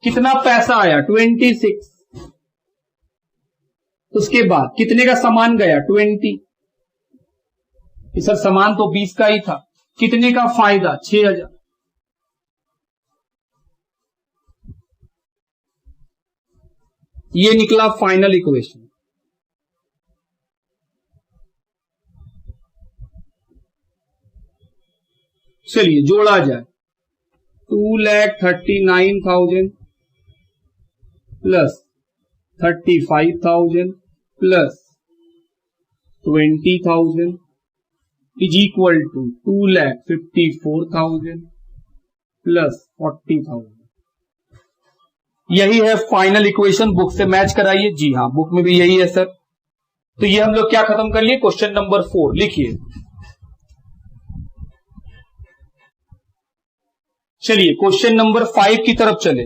कितना पैसा आया? 26। उसके बाद कितने का सामान गया? 20। सर सामान तो 20 का ही था, कितने का फायदा? 6,000। ये निकला फाइनल इक्वेशन। चलिए जोड़ा जाए, 2,39,000 plus 35,000 plus 20,000 is equal to 2,54,000 plus 40,000। यही है फाइनल इक्वेशन। बुक से मैच कराइए। जी हां, बुक में भी यही है सर। तो ये हम लोग क्या खत्म कर लिए? क्वेश्चन नंबर 4 लिखिए। चलिए क्वेश्चन नंबर 5 की तरफ चले।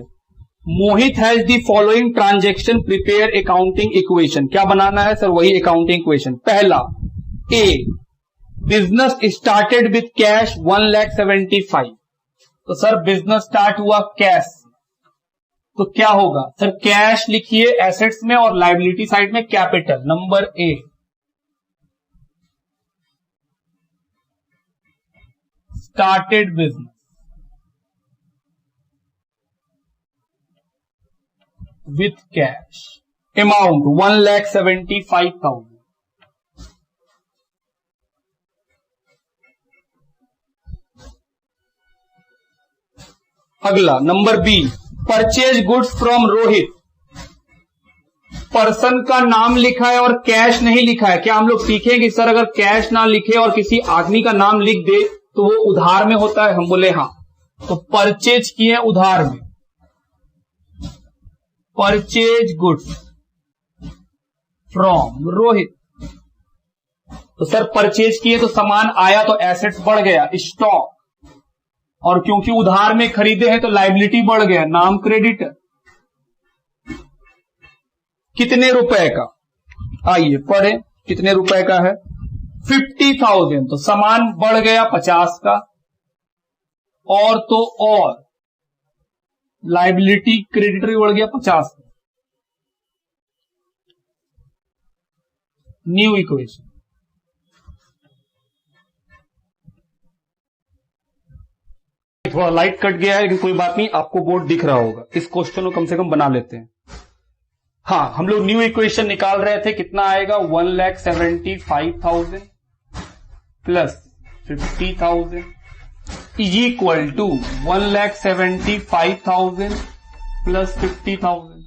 Mohit has the following transaction, prepare accounting equation. क्या बनाना है सर? वही अकाउंटिंग इक्वेशन। पहला, A, business started with cash 1,75,000। तो सर बिजनेस स्टार्ट हुआ कैश, तो क्या होगा सर? कैश लिखिए एसेट्स में और लाइबिलिटी साइड में capital. Number A, started business with cash, amount 1,75,000। अगला number B, purchase goods from Rohit. Person का नाम लिखा है और कैश नहीं लिखा है। क्या हम लोग सीखेंगे सर अगर कैश ना लिखे और किसी आदमी का नाम लिख दे तो वो उधार में होता है? हम बोले हाँ। तो परचेज किए उधार में, परचेज गुड्स फ्रॉम रोहित। तो सर परचेज किए तो सामान आया तो एसेट्स बढ़ गया स्टॉक, और क्योंकि उधार में खरीदे हैं तो लाइबिलिटी बढ़ गया, नाम क्रेडिटर। कितने रुपए का? आइए पढ़े, कितने रुपए का है? 50,000। तो सामान बढ़ गया 50 का, और तो और लाइबिलिटी क्रेडिटर भी बढ़ गया 50 का। न्यू इक्वेशन, थोड़ा लाइट कट गया है लेकिन कोई बात नहीं, आपको बोर्ड दिख रहा होगा। इस क्वेश्चन को कम से कम बना लेते हैं। हाँ, हम लोग न्यू इक्वेशन निकाल रहे थे। कितना आएगा? 1,75,000 plus 50,000 is equal to 1,75,000 plus 50,000।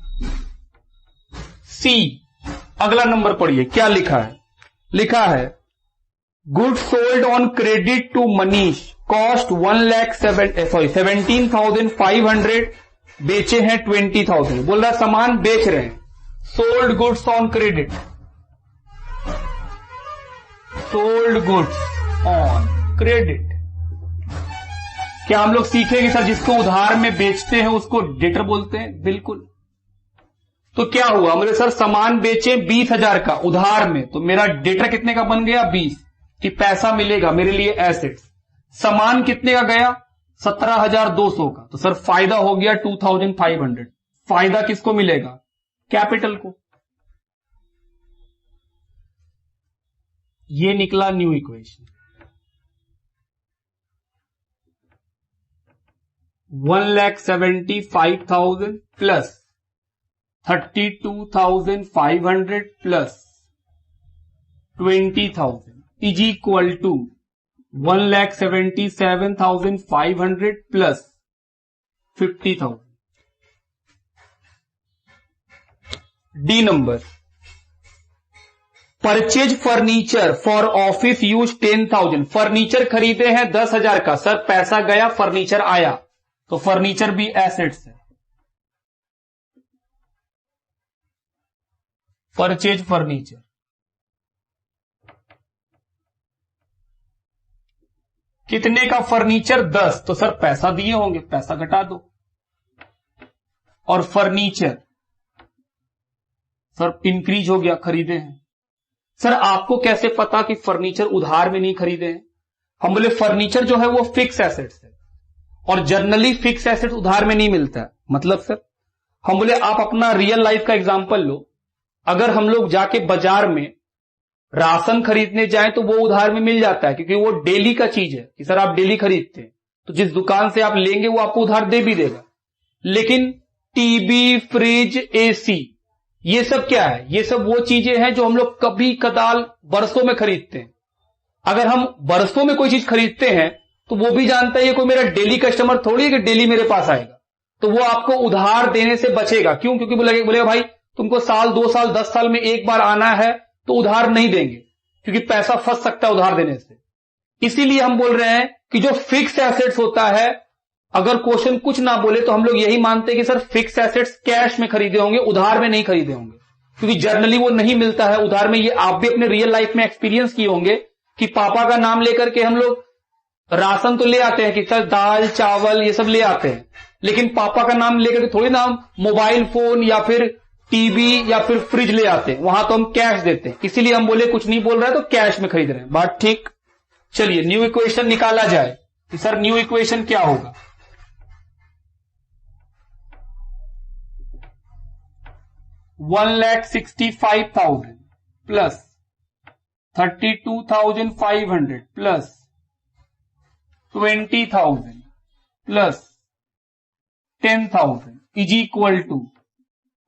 C, अगला नंबर पढ़िए क्या लिखा है। लिखा है goods sold on credit to Manish, cost 17,500, बेचे हैं 20,000। बोल रहा सामान बेच रहे हैं, sold goods on credit, sold goods on credit. क्या हम लोग सीखेंगे सर जिसको उधार में बेचते हैं उसको डेटर बोलते हैं? बिल्कुल। तो क्या हुआ, मेरे सर सामान बेचे 20,000 का उधार में, तो मेरा डेटर कितने का बन गया? 20, कि पैसा मिलेगा मेरे लिए एसेट्स। सामान कितने का गया? 17,200 का, तो सर फायदा हो गया 2,500। फायदा किसको मिलेगा? कैपिटल को। ये निकला new equation. 1,75,000 plus 32,500 plus 20,000 is equal to 1,77,500 plus 50,000। D number, purchase furniture for office use 10,000। Furniture खरीदे हैं 10,000 का, सर पैसा गया फर्नीचर आया, तो फर्नीचर भी एसेट्स है। परचेज फर्नीचर कितने का? फर्नीचर 10, तो सर पैसा दिए होंगे, पैसा घटा दो। और फर्नीचर सर इंक्रीज हो गया, खरीदे हैं। सर आपको कैसे पता कि फर्नीचर उधार में नहीं खरीदे हैं? हम बोले फर्नीचर जो है वो फिक्स एसेट्स है, और जनरली फिक्स एसेट्स उधार में नहीं मिलता है। मतलब सर हम बोले आप अपना रियल लाइफ का एग्जांपल लो। अगर हम लोग जाके बाजार में राशन खरीदने जाएं तो वो उधार में मिल जाता है, क्योंकि वो डेली का चीज है कि सर आप डेली खरीदते हैं, तो जिस दुकान से आप लेंगे वो आपको उधार दे भी देगा। लेकिन टीवी, फ्रिज, एसी, ये सब क्या है? ये सब वो चीजें हैं जो हम लोग कभी कदाल बरसों में खरीदते हैं। अगर हम बरसों में कोई चीज खरीदते हैं तो वो भी जानता है ये कोई मेरा डेली कस्टमर थोड़ी है कि डेली मेरे पास आएगा, तो वो आपको उधार देने से बचेगा। क्यों? क्योंकि बोलेगा भाई तुमको साल, 2 साल, 10 साल में एक बार आना है, तो उधार नहीं देंगे, क्योंकि पैसा फंस सकता है उधार देने से। इसीलिए हम बोल रहे हैं कि जो फिक्स एसेट्स होता है, अगर क्वेश्चन कुछ ना बोले तो हम लोग यही मानते हैं कि सर फिक्स एसेट्स कैश में खरीदे होंगे, उधार में नहीं खरीदे होंगे, क्योंकि जनरली वो नहीं मिलता है उधार में। ये आप भी अपने रियल लाइफ में एक्सपीरियंस किए होंगे कि पापा का नाम लेकर के हम लोग राशन तो ले आते हैं कि सर दाल, चावल ये सब ले आते हैं, लेकिन पापा का नाम लेकर के थोड़ी ना हम मोबाइल फोन या फिर टीवी या फिर फ्रिज ले आते हैं, वहां तो हम कैश देते हैं। इसीलिए हम बोले कुछ नहीं बोल रहे हैं तो कैश में खरीद रहे हैं। बात ठीक। चलिए न्यू इक्वेशन निकाला जाए कि सर न्यू इक्वेशन क्या होगा? $1,65,000 plus 32,500 plus 20,000 plus 10,000 is equal to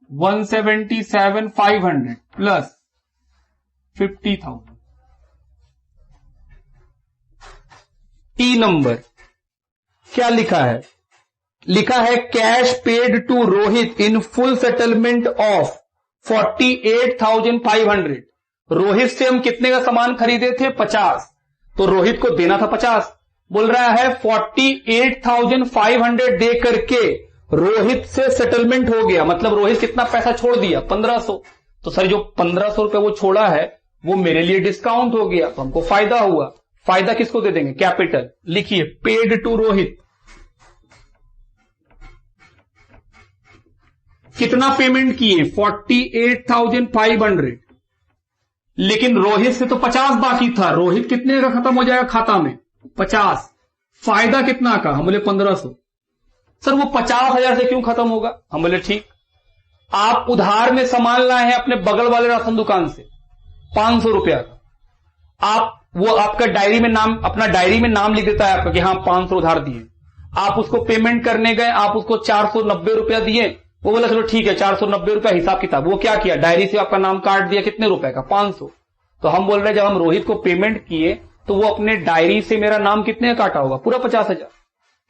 177,500 plus 50,000। T number क्या लिखा है? लिखा है cash paid to Rohit in full settlement of 48,500। Rohit से हम कितने का सामान खरीदे थे? 50, तो रोहित को देना था 50। बोल रहा है 48,500 दे करके रोहित से सेटलमेंट हो गया, मतलब रोहित कितना पैसा छोड़ दिया? 1,500। तो सर जो 1,500 रुपए वो छोड़ा है वो मेरे लिए डिस्काउंट हो गया, तो हमको फायदा हुआ। फायदा किसको दे देंगे? कैपिटल। लिखिए पेड टू रोहित। कितना पेमेंट किए? 48,500, लेकिन रोहित से तो 50 बाकी था। रोहित कितने का खत्म हो जाएगा खाता में? 50। फायदा कितना का? हम बोले 1,500। सर वो 50,000 से क्यों खत्म होगा? हम बोले ठीक, आप उधार में सामान लाए हैं अपने बगल वाले राशन दुकान से 500 रुपया का, आप वो आपका डायरी में नाम, अपना डायरी में नाम लिख देता है आपका कि हाँ 500 उधार दिए। आप उसको पेमेंट करने गए, आप उसको 490 रुपया दिए, वो बोला चलो ठीक है 490 रुपया हिसाब किताब। वो क्या किया? डायरी से आपका नाम काट दिया, कितने रुपए का? 500। तो हम बोल रहे हैं जब हम रोहित को पेमेंट किए तो वो अपने डायरी से मेरा नाम कितने का काटा होगा? पूरा 50,000।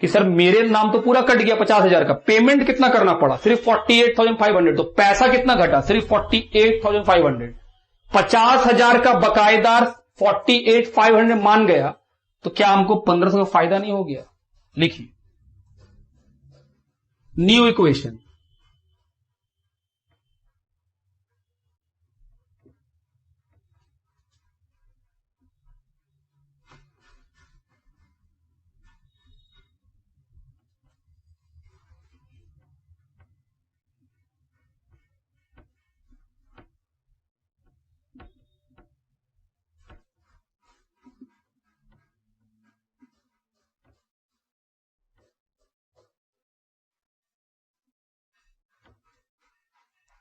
कि सर मेरे नाम तो पूरा कट गया 50,000 का, पेमेंट कितना करना पड़ा? सिर्फ 48,500। तो पैसा कितना घटा? सिर्फ 48,500। 50,000 का बकायेदार 48,500 मान गया, तो क्या हमको 1,500 का फायदा नहीं हो गया? लिखिए न्यू इक्वेशन।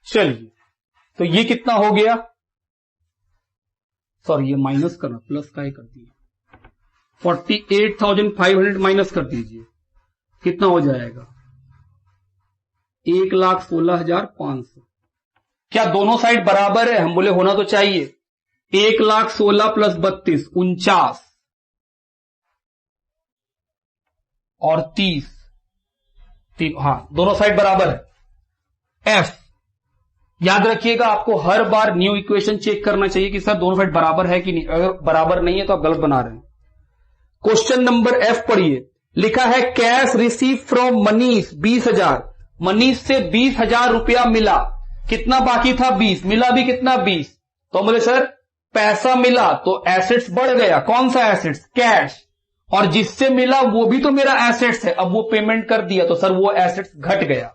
चलिए, तो ये कितना हो गया, सॉरी ये माइनस करना, प्लस का ही कर दिए, 48,500 माइनस कर दीजिए, कितना हो जाएगा 1,16,500। क्या दोनों साइड बराबर है? हम बोले होना तो चाहिए। 1,16,000 प्लस 32 49 और 30 हाँ दोनों साइड बराबर है। एफ याद रखिएगा, आपको हर बार न्यू इक्वेशन चेक करना चाहिए कि सर दोनों साइड बराबर है कि नहीं। अगर बराबर नहीं है तो आप गलत बना रहे हैं। क्वेश्चन नंबर एफ पढ़िए, लिखा है cash receive from Manish 20,000। Manish से 20,000 रुपया मिला, कितना बाकी था 20, मिला भी कितना 20। तो बोले सर पैसा मिला तो एसेट्स बढ़ गया, कौन सा एसेट्स, कैश, और जिससे मिला वो भी तो मेरा एसेट्स है, अब वो पेमेंट कर दिया तो सर वो एसेट्स घट गया।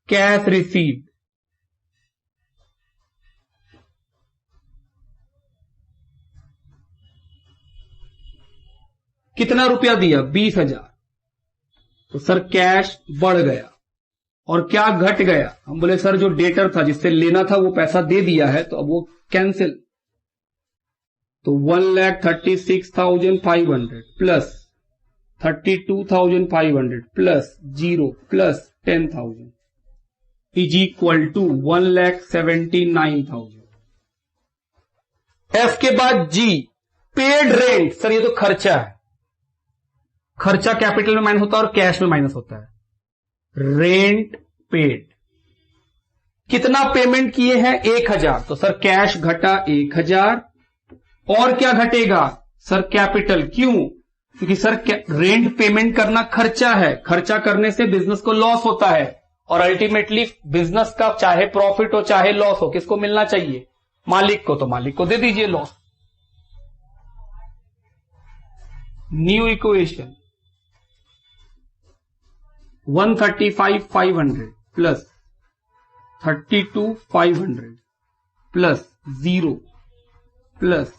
कैश रिसीव कितना रुपया दिया 20,000, तो सर कैश बढ़ गया और क्या घट गया। हम बोले सर जो डेटर था जिससे लेना था वो पैसा दे दिया है तो अब वो कैंसिल, तो 1,36,500 plus 32,500 plus 0 plus 10,000 is equal to 1,79,000। F के बाद जी पेड रेंट, सर ये तो खर्चा है, खर्चा कैपिटल में माइनस होता है और कैश में माइनस होता है। रेंट पेड, कितना पेमेंट किए हैं 1,000, तो सर कैश घटा 1,000 और क्या घटेगा सर कैपिटल, क्यों, क्योंकि सर रेंट पेमेंट करना खर्चा है, खर्चा करने से बिजनेस को लॉस होता है और अल्टीमेटली बिजनेस का चाहे प्रॉफिट हो चाहे लॉस हो किसको मिलना चाहिए, मालिक को, तो मालिक को दे दीजिए loss. New equation 135,500 plus 32,500 plus 0 plus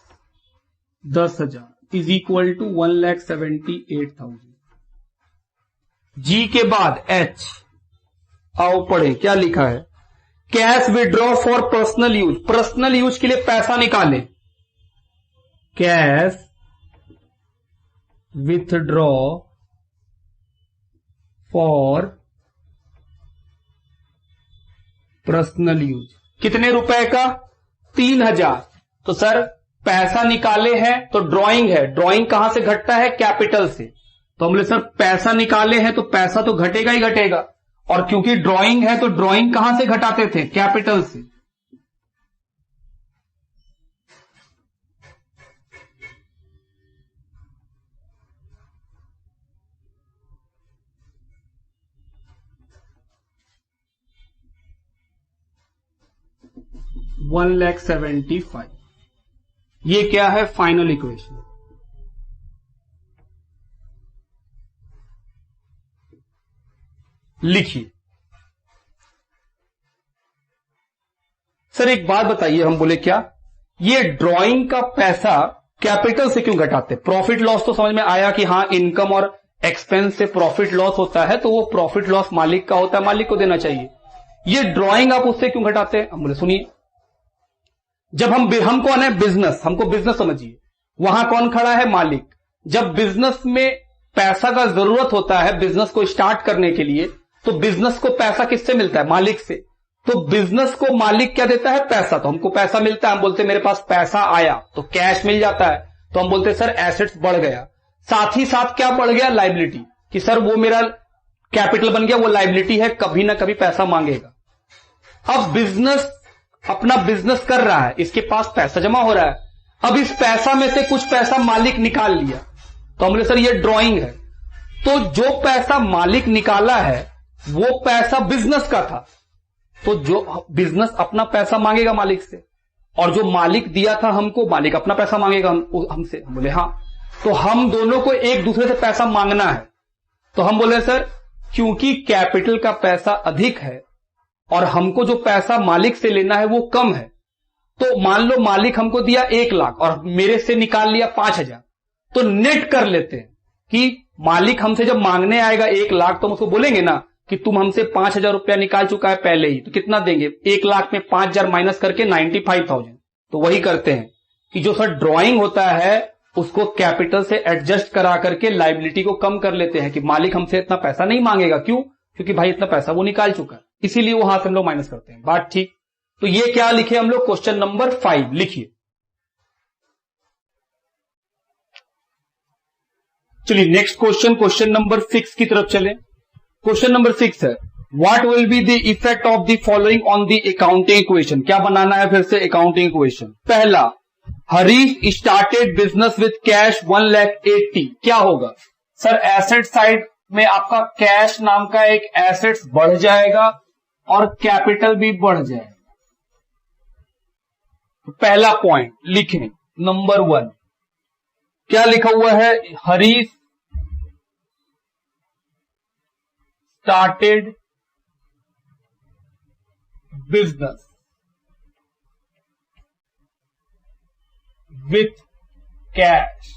10,000 is equal to 1,78,000। G के बाद एच, आओ पढ़े क्या लिखा है, cash withdraw for personal use, personal use के लिए पैसा निकाले, cash withdraw for personal use, कितने रुपए का 3,000। तो सर पैसा निकाले हैं तो ड्राइंग है, ड्राइंग कहां से घटता है, कैपिटल से, तो हम बोले सर पैसा निकाले हैं तो पैसा तो घटेगा ही घटेगा, और क्योंकि ड्राइंग है तो ड्राइंग कहां से घटाते थे, कैपिटल से। $1,75,000, ये क्या है फाइनल इक्वेशन। लिखिए सर एक बात बताइए, हम बोले क्या, ये ड्राइंग का पैसा कैपिटल से क्यों घटाते, प्रॉफिट लॉस तो समझ में आया कि हां इनकम और एक्सपेंस से प्रॉफिट लॉस होता है तो वो प्रॉफिट लॉस मालिक का होता है, मालिक को देना चाहिए। ये ड्राइंग आप उससे क्यों घटाते हैं, हम बोले सुनिए, जब हम कौन है, बिजनेस, हमको बिजनेस समझिए, वहां कौन खड़ा है, मालिक। जब बिजनेस में पैसा का जरूरत होता है बिजनेस को स्टार्ट करने के लिए, तो बिजनेस को पैसा किससे मिलता है, मालिक से। तो बिजनेस को मालिक क्या देता है, पैसा, तो हमको पैसा मिलता है, हम बोलते हैं मेरे पास पैसा आया, तो कैश मिल जाता है, तो हम बोलते हैं सर एसेट्स बढ़ गया। साथ ही साथ क्या बढ़ गया, लाइबिलिटी, कि सर वो मेरा कैपिटल बन गया, वो लाइबिलिटी है, कभी ना कभी पैसा मांगेगा। अब बिजनेस अपना बिजनेस कर रहा है, इसके पास पैसा जमा हो रहा है, अब इस पैसा में से कुछ पैसा मालिक निकाल लिया, तो हम बोले सर ये ड्राइंग है। तो जो पैसा मालिक निकाला है वो पैसा बिजनेस का था, तो जो बिजनेस अपना पैसा मांगेगा मालिक से, और जो मालिक दिया था हमको, मालिक अपना पैसा मांगेगा हमसे। हम बोले हाँ, तो हम दोनों को एक दूसरे से पैसा मांगना है। तो हम बोले सर क्योंकि कैपिटल का पैसा अधिक है और हमको जो पैसा मालिक से लेना है वो कम है, तो मान लो मालिक हमको दिया 1,00,000 और मेरे से निकाल लिया 5,000, तो नेट कर लेते हैं कि मालिक हमसे जब मांगने आएगा 1,00,000 तो हम उसको बोलेंगे ना कि तुम हमसे 5,000 रुपया निकाल चुका है पहले ही, तो कितना देंगे? 1 लाख में 5,000 माइनस करके 95,000। तो वही करते हैं कि जो सर ड्रॉइंग होता है उसको कैपिटल से एडजस्ट करा करके लायबिलिटी को कम कर लेते हैं कि मालिक हमसे इतना पैसा नहीं मांगेगा। क्यों? क्योंकि भाई इतना पैसा वो निकाल चुका है, इसीलिए वहां से हम लोग माइनस करते हैं। बात ठीक। तो ये क्या लिखे हम लोग? क्वेश्चन नंबर 5 लिखिए। चलिए नेक्स्ट क्वेश्चन, क्वेश्चन नंबर 6 की तरफ चले। क्वेश्चन नंबर 6 है, what will be the effect of the following on the accounting equation. क्या बनाना है फिर से अकाउंटिंग इक्वेशन? पहला, Harish started business with cash 1,80,000। क्या होगा सर? एसेट साइड में आपका कैश नाम का एक एसेट्स बढ़ जाएगा और कैपिटल भी बढ़ जाएगा। तो पहला पॉइंट लिखें, नंबर 1 क्या लिखा हुआ है? Harish started business with cash.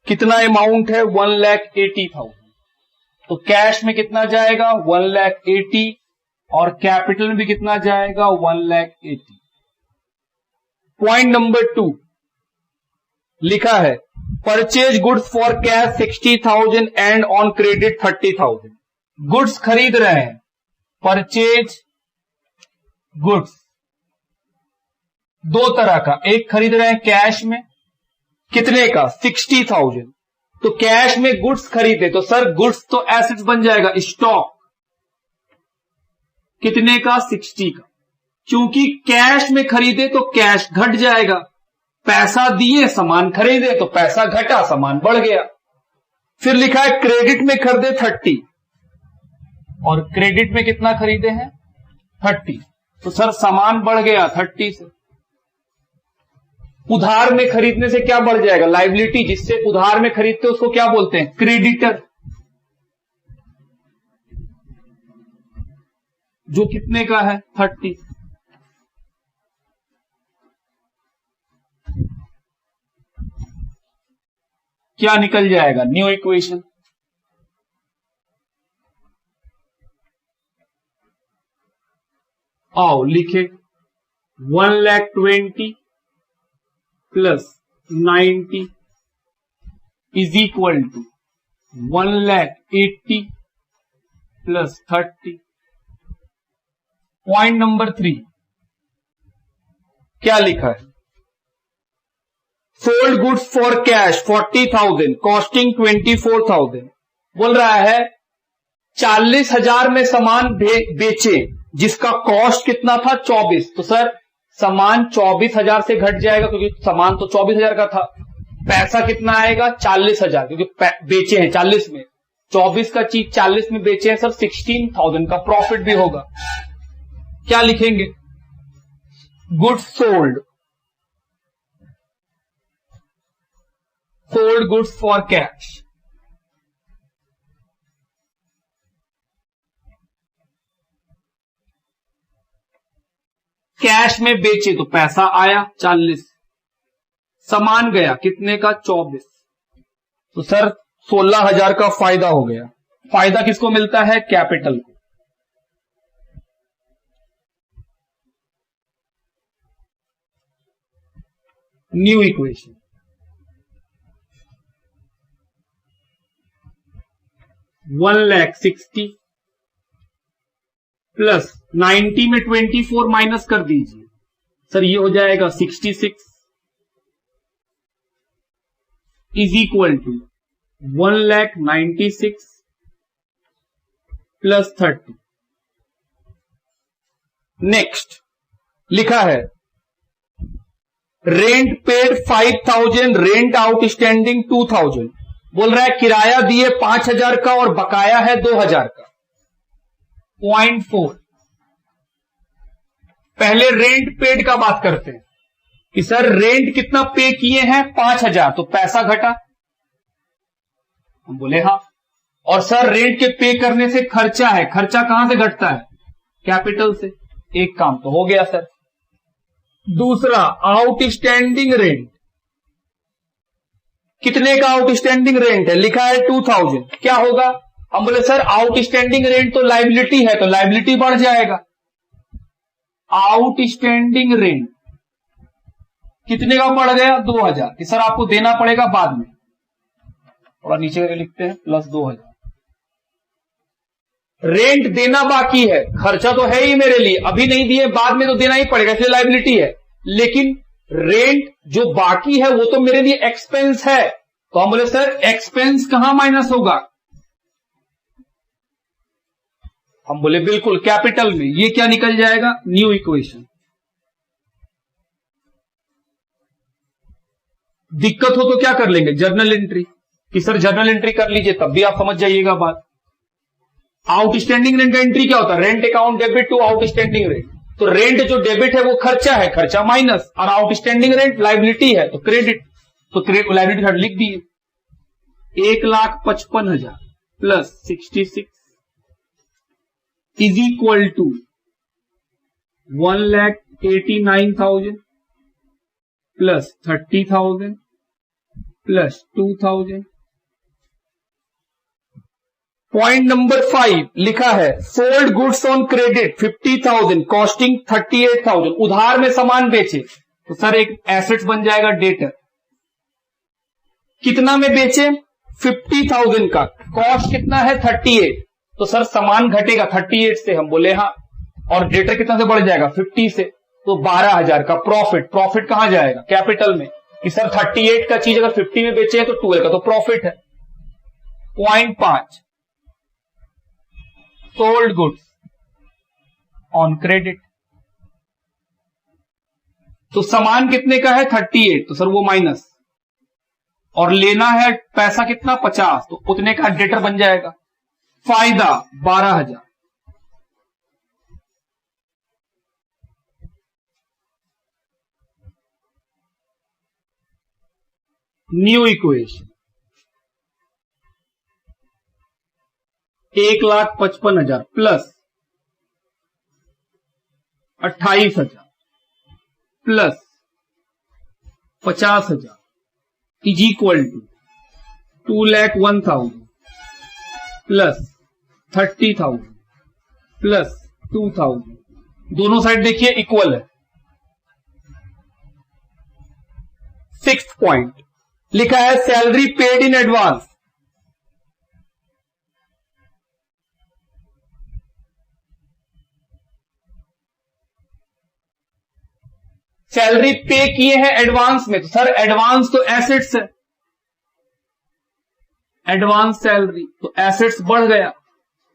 कितना अमाउंट है? 1,80,000। तो कैश में कितना जाएगा? 1,80,000 और कैपिटल में भी कितना जाएगा? 1,80,000। पॉइंट नंबर 2 लिखा है, purchase goods for cash 60,000 and on credit 30,000। Goods खरीद रहे हैं, परचेज गुड्स दो तरह का, एक खरीद रहे हैं कैश में, कितने का? 60,000। तो कैश में गुड्स खरीदे तो सर गुड्स तो एसेट्स बन जाएगा, स्टॉक कितने का? 60 का। क्योंकि कैश में खरीदे तो कैश घट जाएगा, पैसा दिए सामान खरीदे तो पैसा घटा सामान बढ़ गया। फिर लिखा है क्रेडिट में खरीदे 30 और क्रेडिट में कितना खरीदे हैं? 30। तो सर सामान बढ़ गया 30 से। उधार में खरीदने से क्या बढ़ जाएगा? लायबिलिटी। जिससे उधार में खरीदते उसको क्या बोलते हैं? क्रेडिटर। जो कितने का है? 30। क्या निकल जाएगा? New equation. आओ लिखे, 1,20,000 plus 90 is equal to 1,80,000 plus 30। Point number 3 क्या लिखा है? Sold goods for cash 40,000 costing 24,000। बोल रहा है 40,000 में सामान बेचे जिसका कॉस्ट कितना था? 24। तो सर सामान 24,000 से घट जाएगा क्योंकि सामान तो 24,000 का था। पैसा कितना आएगा? 40,000, क्योंकि बेचे हैं 40 में, 24 का चीज 40 में बेचे हैं सर, 16,000 का प्रॉफिट भी होगा। क्या लिखेंगे? Goods sold, sold goods for cash. Cash में बेचे तो पैसा आया 40, सामान गया कितने का? 24। तो सर 16,000 का फायदा हो गया। फायदा किसको मिलता है? कैपिटल को। न्यू इक्वेशन, 1,60,000 प्लस 90 में 24 माइनस कर दीजिए सर, ये हो जाएगा 66 is equal to 1,96,000 plus 30। Next लिखा है रेंट पेड 5,000, रेंट आउटस्टैंडिंग 2,000। बोल रहा है किराया दिए 5,000 का और बकाया है 2,000 का। पॉइंट 4 पहले रेंट पेड का बात करते हैं कि सर रेंट कितना पे किए हैं? 5,000, तो पैसा घटा। हम बोले हाँ। और सर रेंट के पे करने से खर्चा है, खर्चा कहां से घटता है? कैपिटल से। एक काम तो हो गया सर। दूसरा आउटस्टैंडिंग रेंट, कितने का आउटस्टैंडिंग रेंट है? लिखा है 2,000। क्या होगा? हम बोले सर आउटस्टैंडिंग रेंट तो लाइबिलिटी है, तो लाइबिलिटी बढ़ जाएगा। आउटस्टैंडिंग रेंट कितने का बढ़ गया? 2000 कि सर आपको देना पड़ेगा बाद में, थोड़ा नीचे करके लिखते हैं, प्लस 2000। रेंट देना बाकी है, खर्चा तो है ही मेरे लिए, अभी नहीं दिए बाद में तो देना ही पड़ेगा, इसलिए लाइबिलिटी है। लेकिन रेंट जो बाकी है वो तो मेरे लिए एक्सपेंस है, तो हम बोले सर एक्सपेंस कहां माइनस होगा? हम बोले बिल्कुल कैपिटल में। ये क्या निकल जाएगा? New equation. दिक्कत हो तो क्या कर लेंगे? जर्नल एंट्री, कि सर जर्नल एंट्री कर लीजिए, तब भी आप समझ जाइएगा बात। आउटस्टैंडिंग रेंट का एंट्री क्या होता है? Rent account debit to outstanding rent. तो रेंट जो डेबिट है वो खर्चा है, खर्चा माइनस, और आउटस्टैंडिंग रेंट लाइबिलिटी है तो क्रेडिट, तो लाइबिलिटी लिख दिए। 1,55,000 plus 66 is equal to 1,89,000 plus 30,000 plus 2,000। Point number 5 लिखा है sold goods on credit 50,000 costing 38,000। उधार में सामान बेचे तो सर एक एसेट्स बन जाएगा डेटर। कितना में बेचे? 50,000 का, कॉस्ट कितना है? 38, तो सर सामान घटेगा 38 से, हम बोले हाँ, और डेटर कितना से बढ़ जाएगा? 50 से, तो 12,000 का प्रॉफिट। प्रॉफिट कहां जाएगा? कैपिटल में, कि सर 38 का चीज अगर 50 में बेचे हैं तो 12 का तो प्रॉफिट है। Point 5 sold goods on credit, तो सामान कितने का है? 38, तो सर वो माइनस, और लेना है पैसा कितना? 50, तो उतने का डेटर बन जाएगा। फायदा 12,000। New equation 1,55,000 plus 28,000 plus 50,000 is equal to 2,01,000 plus 30,000 plus 2,000। दोनों साइड देखिए इक्वल है। 6th पॉइंट लिखा है salary paid in advance. Salary पे किए हैं एडवांस में, तो सर एडवांस तो एसेट्स है, एडवांस सैलरी तो एसेट्स बढ़ गया।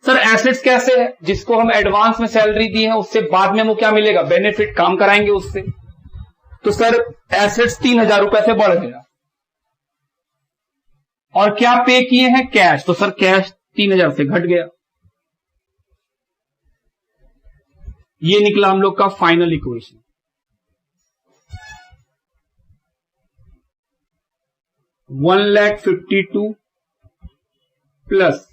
सर एसेट्स कैसे है? जिसको हम एडवांस में सैलरी दी है उससे बाद में वो क्या मिलेगा? बेनिफिट, काम कराएंगे उससे। तो सर एसेट्स 3,000 रुपए से बढ़ गया। और क्या पे किए हैं? कैश, तो सर कैश 3,000 से घट गया। ये निकला हम लोग का final equation. 1,52,000 plus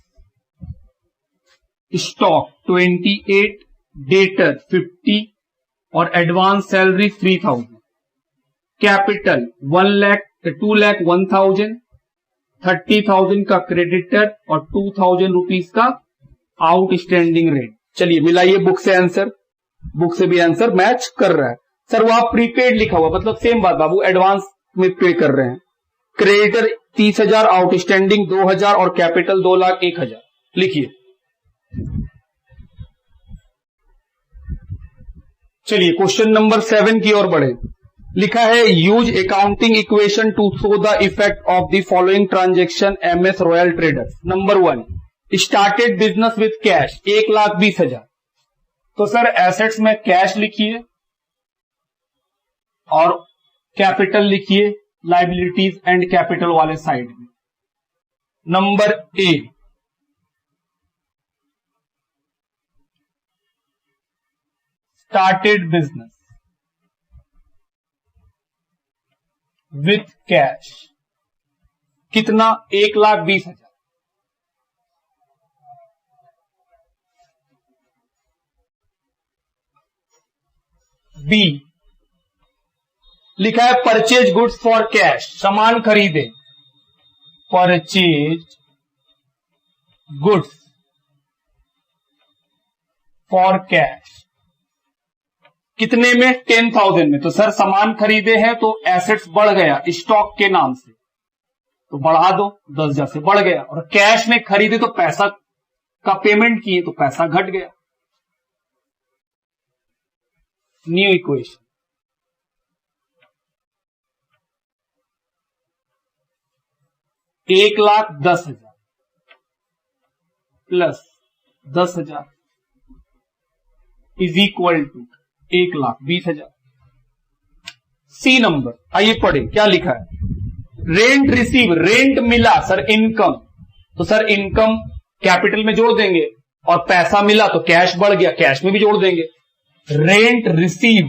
stock 28, debtor 50 और एडवांस सैलरी 3,000। कैपिटल 2,01,000, 30,000 का क्रेडिटर और 2,000 रुपीज का आउटस्टैंडिंग रेट। चलिए मिलाइए बुक से आंसर, बुक से भी आंसर मैच कर रहा है। सर वहां प्रीपेड लिखा हुआ, मतलब सेम बात बाबू, एडवांस में पे कर रहे हैं। क्रेडिटर 30,000, आउटस्टैंडिंग 2,000 और कैपिटल 2,01,000 लिखिए। चलिए क्वेश्चन नंबर 7 की ओर बढ़े। लिखा है use accounting equation two show the effect of the following transaction MS royal traders. Number 1 started business with cash 1,20,000। तो सर एसेट्स में कैश लिखिए और कैपिटल लिखिए लाइबिलिटीज एंड कैपिटल वाले साइड में। Number A started business with cash कितना? 1,20,000। B लिखा है परचेज गुड्स फॉर कैश, सामान खरीदे, परचेज गुड्स फॉर कैश कितने में? 10,000 में। तो सर सामान खरीदे हैं तो एसेट्स बढ़ गया स्टॉक के नाम से, तो बढ़ा दो, 10,000 से बढ़ गया। और कैश में खरीदे तो पैसा का पेमेंट किए तो पैसा घट गया। New equation, $1,10,000 plus 10,000 is equal to 1,20,000। C number, आइए पढ़े क्या लिखा है। रेंट रिसीव, रेंट मिला सर इनकम, तो सर इनकम कैपिटल में जोड़ देंगे, और पैसा मिला तो कैश बढ़ गया, कैश में भी जोड़ देंगे। रेंट रिसीव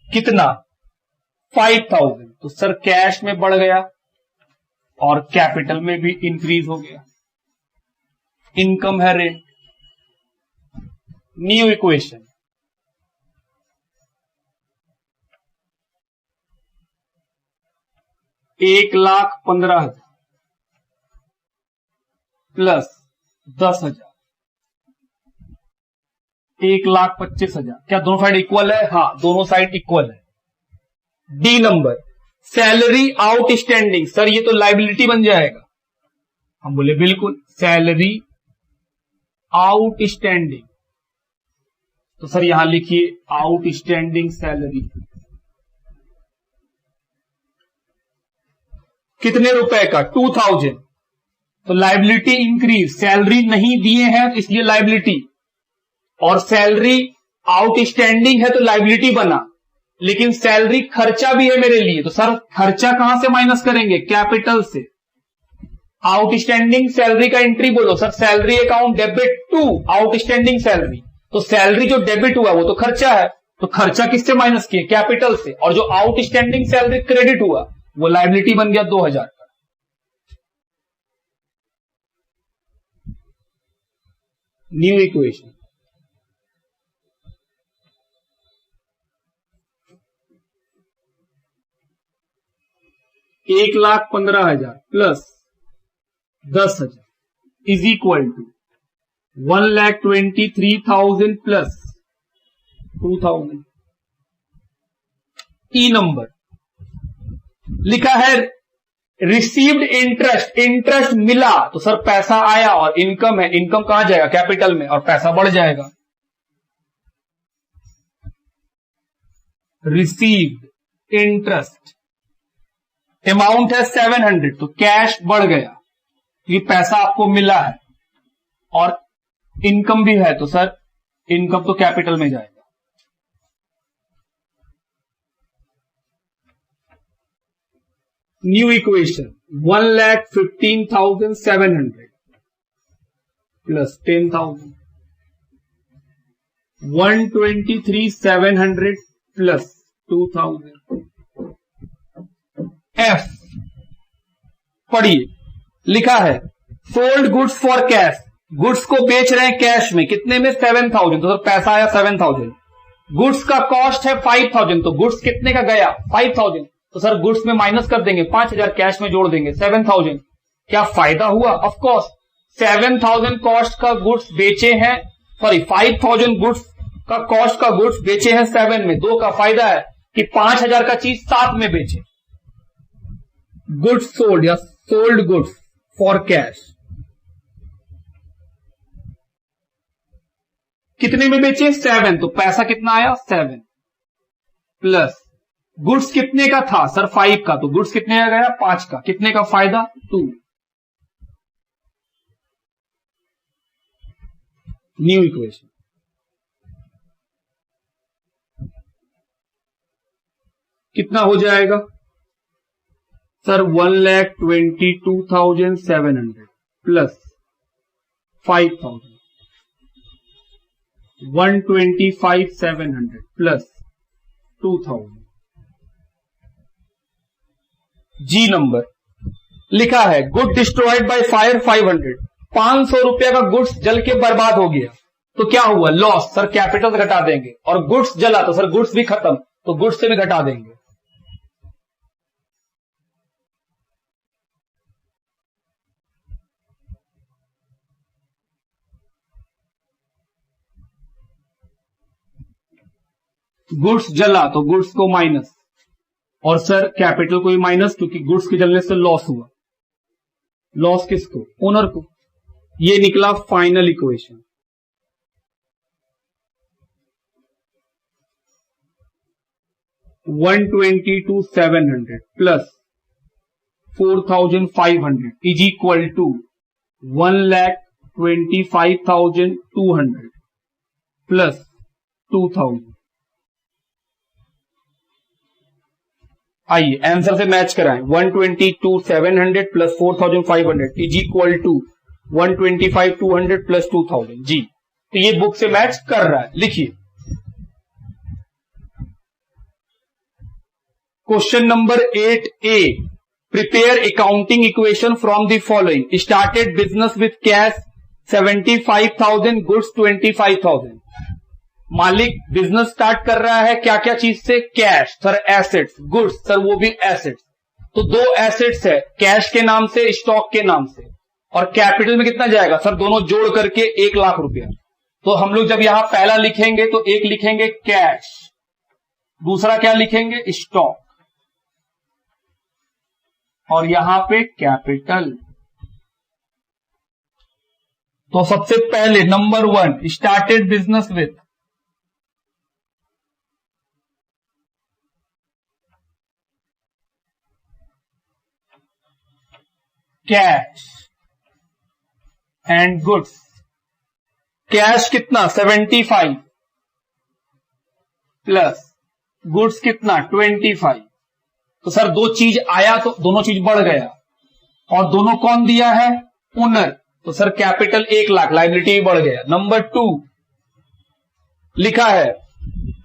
कितना? 5,000, तो सर कैश में बढ़ गया और कैपिटल में भी इंक्रीज हो गया। इनकम है रेंट। New equation, $1,15,000 plus 10,000 1,25,000। क्या दोनों साइड इक्वल है? हाँ, दोनों साइड इक्वल है। D number, salary outstanding, sir ये तो लाइबिलिटी बन जाएगा। हम बोले बिल्कुल, सैलरी आउटस्टैंडिंग, तो सर यहां लिखिए आउटस्टैंडिंग सैलरी कितने रुपए का? 2,000, तो लाइबिलिटी इंक्रीज, सैलरी नहीं दिए हैं तो इसलिए लाइबिलिटी, और सैलरी आउटस्टैंडिंग है तो लाइबिलिटी बना, लेकिन सैलरी खर्चा भी है मेरे लिए, तो सर खर्चा कहां से माइनस करेंगे? कैपिटल से। आउटस्टैंडिंग सैलरी का एंट्री बोलो sir, salary account debit to outstanding salary, तो सैलरी जो डेबिट हुआ वो तो खर्चा है, तो खर्चा किससे माइनस किए? कैपिटल से, और जो आउटस्टैंडिंग सैलरी क्रेडिट हुआ वो लाइबिलिटी बन गया 2,000 का। New equation, $1,15,000 plus 10,000 is equal to 1,23,000 plus 2,000। E number लिखा है रिसीव्ड इंटरेस्ट, इंटरेस्ट मिला तो सर पैसा आया, और इनकम है, इनकम कहां जाएगा? कैपिटल में, और पैसा बढ़ जाएगा। रिसीव्ड इंटरेस्ट अमाउंट है 700, तो कैश बढ़ गया क्योंकि पैसा आपको मिला है, और इनकम भी है, तो सर इनकम तो कैपिटल में जाएगा। New equation, 1,15,700 plus 10,000, 123,700 plus 2,000। F पढ़िए, लिखा है sold goods for cash, goods को बेच रहे हैं कैश में, कितने में? 7,000, तो सर पैसा आया 7,000। गुड्स का कॉस्ट है 5,000, तो गुड्स कितने का गया? 5,000, तो सर गुड्स में माइनस कर देंगे, 5,000 कैश में जोड़ देंगे, 7,000। क्या फायदा हुआ? ऑफ कोर्स, 7,000 कॉस्ट का गुड्स बेचे हैं, सॉरी 5,000 गुड्स का कॉस्ट का गुड्स बेचे हैं 7 में, 2 का फायदा है कि 5,000 का चीज 7 में बेचे। गुड्स सोल्ड या सोल्ड गुड्स फॉर कैश कितने में बेचे? 7, तो पैसा कितना आया? 7 प्लस गुड्स कितने का था? सर 5 का, तो गुड्स कितने का गया? 5 का, कितने का फायदा? 2। न्यू इक्वेशन, कितना हो जाएगा सर? 1,22,700 plus 5,000, 125,700 plus 2,000। जी नंबर लिखा है गुड डिस्ट्रॉयड बाय फायर 500, 500 रुपए का गुड्स जल के बर्बाद हो गया, तो क्या हुआ? लॉस, सर कैपिटल से घटा देंगे, और गुड्स जला तो सर गुड्स भी खत्म, तो गुड्स से भी घटा देंगे। गुड्स जला तो गुड्स को माइनस, और सर कैपिटल को भी माइनस, क्योंकि गुड्स के जलने से लॉस हुआ। लॉस किसको? ओनर को। ये निकला final equation. $122,700 plus 4,500 is equal to 1,25,200 plus 2,000। आइए आंसर से मैच कराएं। 122,700 plus 4,500 is equal to 125,200 plus 2,000। जी, तो ये बुक से मैच कर रहा है। लिखिए question number 8A, prepare accounting equation from the following. Started business with cash 75,000, goods 25,000। मालिक बिजनेस स्टार्ट कर रहा है क्या क्या चीज से? Cash sir, assets, goods sir वो भी एसेट्स। तो दो एसेट्स है, कैश के नाम से, स्टॉक के नाम से। और कैपिटल में कितना जाएगा सर? दोनों जोड़ करके 1 लाख रुपया। तो हम लोग जब यहां पहला लिखेंगे तो एक लिखेंगे कैश, दूसरा क्या लिखेंगे? स्टॉक, और यहां पे कैपिटल। तो सबसे पहले number 1, started business with cash and goods. Cash कितना? 75 प्लस गुड्स कितना? 25। तो सर दो चीज आया तो दोनों चीज बढ़ गया, और दोनों कौन दिया है? ओनर। तो सर कैपिटल 1 लाख, लायबिलिटी बढ़ गया। नंबर 2 लिखा है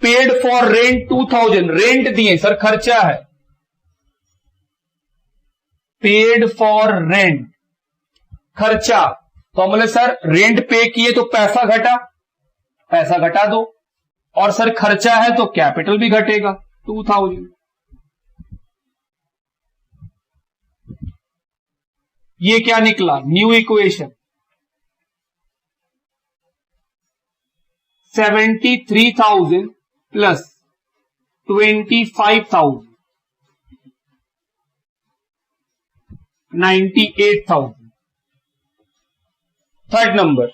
पेड फॉर रेंट 2,000, रेंट दिए सर, खर्चा है। पेड फॉर रेंट, खर्चा। तो हम बोले सर रेंट पे किए तो पैसा घटा, पैसा घटा दो, और सर खर्चा है तो कैपिटल भी घटेगा 2,000। ये क्या निकला? New equation. 73,000 plus 25,000 98,000। Third number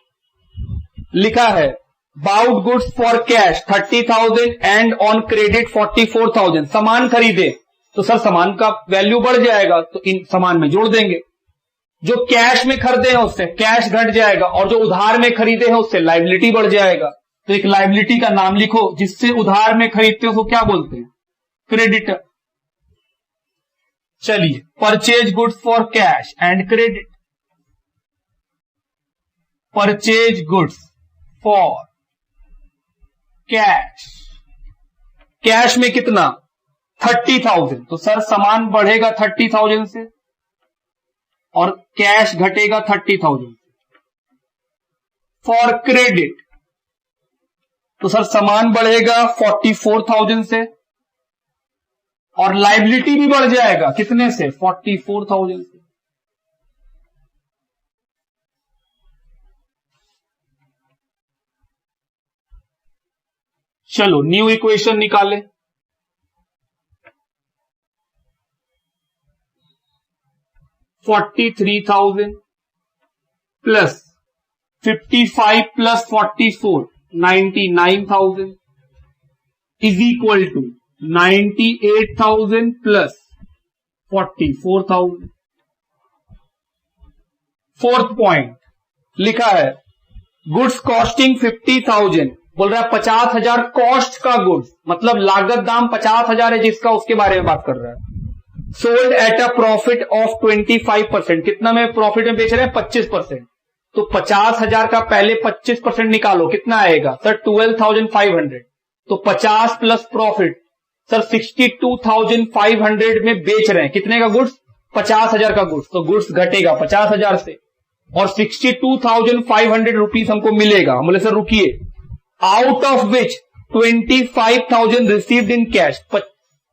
लिखा है bowed goods for cash 30,000 and on credit 44,000। सामान खरीदे तो सर सामान का वैल्यू बढ़ जाएगा, तो इन सामान में जोड़ देंगे। जो कैश में खरीदे हैं उससे कैश घट जाएगा, और जो उधार में खरीदे हैं उससे लायबिलिटी बढ़ जाएगा। तो एक लायबिलिटी का नाम लिखो जिससे उधार में खरीदते हो, उसको क्या बोलते हैं? क्रेडिटर। चलिए, purchase goods for cash and credit. Purchase goods for cash, cash में कितना? 30,000। तो सर सामान बढ़ेगा 30,000 से और कैश घटेगा 30,000। फॉर क्रेडिट तो सर सामान बढ़ेगा 44,000 से और लायबिलिटी भी बढ़ जाएगा कितने से? 44,000 से। चलो न्यू इक्वेशन निकाले। $43,000 plus 55 plus 44 $99,000 is equal to 98,000 plus 44,000। Fourth point लिखा है गुड्स कॉस्टिंग 50,000, बोल रहा है 50,000 कॉस्ट का गुड्स, मतलब लागत दाम 50,000 है जिसका, उसके बारे में बात कर रहा है। Sold at a profit of 25%, कितना में प्रॉफिट में बेच रहे हैं? 25%। तो 50,000 का पहले 25% निकालो, कितना आएगा सर? 12,500। तो 50 प्लस प्रॉफिट सर 62,500 में बेच रहे हैं, कितने का गुड्स? 50,000 का गुड्स। तो गुड्स घटेगा 50,000 से और 62,500 रुपीज हमको मिलेगा। हम बोले सर रुकिए, out of which 25,000 received in cash,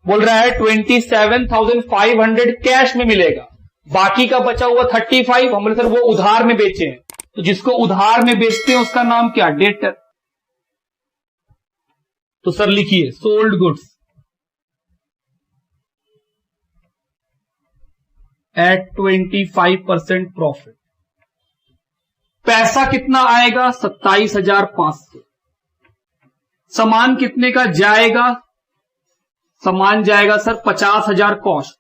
बोल रहा है 27,500 कैश में मिलेगा, बाकी का बचा हुआ 35 हम बोले सर वो उधार में बेचे हैं। तो जिसको उधार में बेचते हैं उसका नाम क्या? डेटर। तो सर लिखिए सोल्ड गुड्स एट 25% प्रॉफिट। पैसा कितना आएगा? 27,500। सामान कितने का जाएगा? सामान जाएगा सर 50,000 कॉस्ट।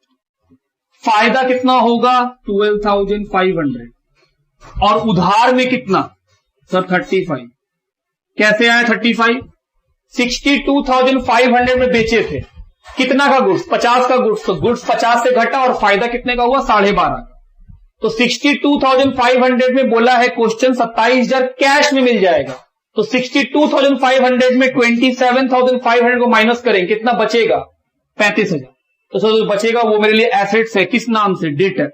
फायदा कितना होगा? 12,500। और उधार में कितना? सर 35। कैसे आया 35? 62,500 में बेचे थे। कितना का गुड्स? 50 का गुड्स। तो गुड्स 50 से घटा और फायदा कितने का हुआ? 12.5। तो 62,500 में बोला है क्वेश्चन 27,000 कैश में मिल जाएगा। तो 62,500 में 27,500 को माइनस करें, कितना बचेगा? 35,000। तो सर जो बचेगा वो मेरे लिए एसेट्स है। किस नाम से? डेटर।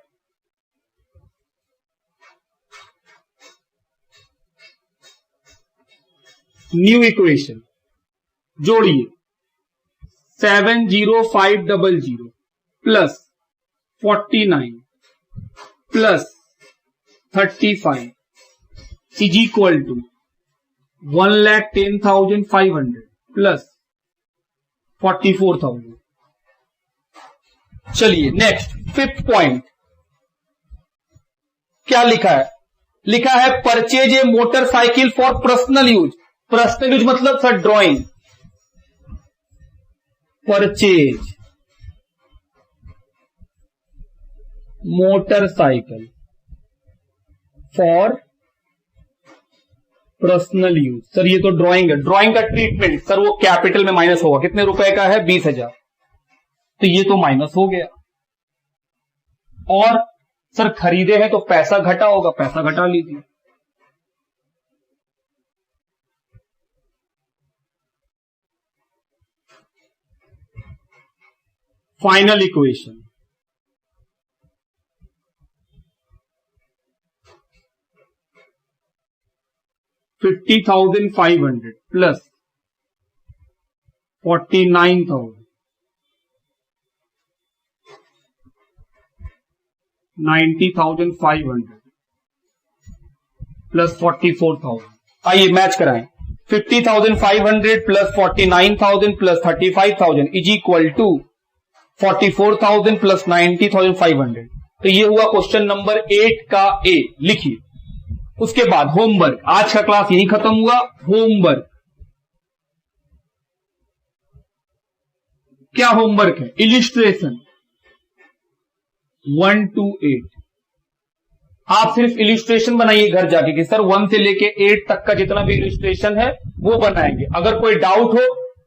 न्यू इक्वेशन जोड़िए 70500 plus 49 plus 35 is equal to 1,10,500 plus 44,000। चलिए नेक्स्ट 5th पॉइंट क्या लिखा है? लिखा है purchase a motorcycle for personal use. Personal use मतलब sir drawing. Purchase motorcycle for personal use. Sir ये तो ड्राइंग है। ड्राइंग का ट्रीटमेंट सर वो कैपिटल में माइनस होगा। कितने रुपए का है? 20,000। तो ये तो माइनस हो गया। और सर खरीदे हैं तो पैसा घटा होगा, पैसा घटा लीजिए। Final equation $50,500 plus 49,000 90,500 plus 44,000। आइए मैच कराएं। 50,500 plus 49,000 plus 35,000 is equal to 44,000 plus 90,500। तो ये हुआ क्वेश्चन नंबर 8 का ए। लिखिए। उसके बाद होमवर्क। आज का क्लास यही खत्म हुआ। होमवर्क क्या होमवर्क है? Illustration 1 to 8। आप सिर्फ इलिस्ट्रेशन बनाइए घर जाके कि सर 1 से लेके 8 तक का जितना भी इलिस्ट्रेशन है वो बनाएंगे। अगर कोई डाउट हो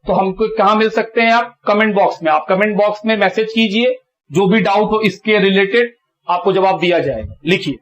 तो हमको कहां मिल सकते हैं आप? कमेंट बॉक्स में। आप कमेंट बॉक्स में मैसेज कीजिए, जो भी डाउट हो इसके रिलेटेड आपको जवाब दिया जाएगा। लिखिए।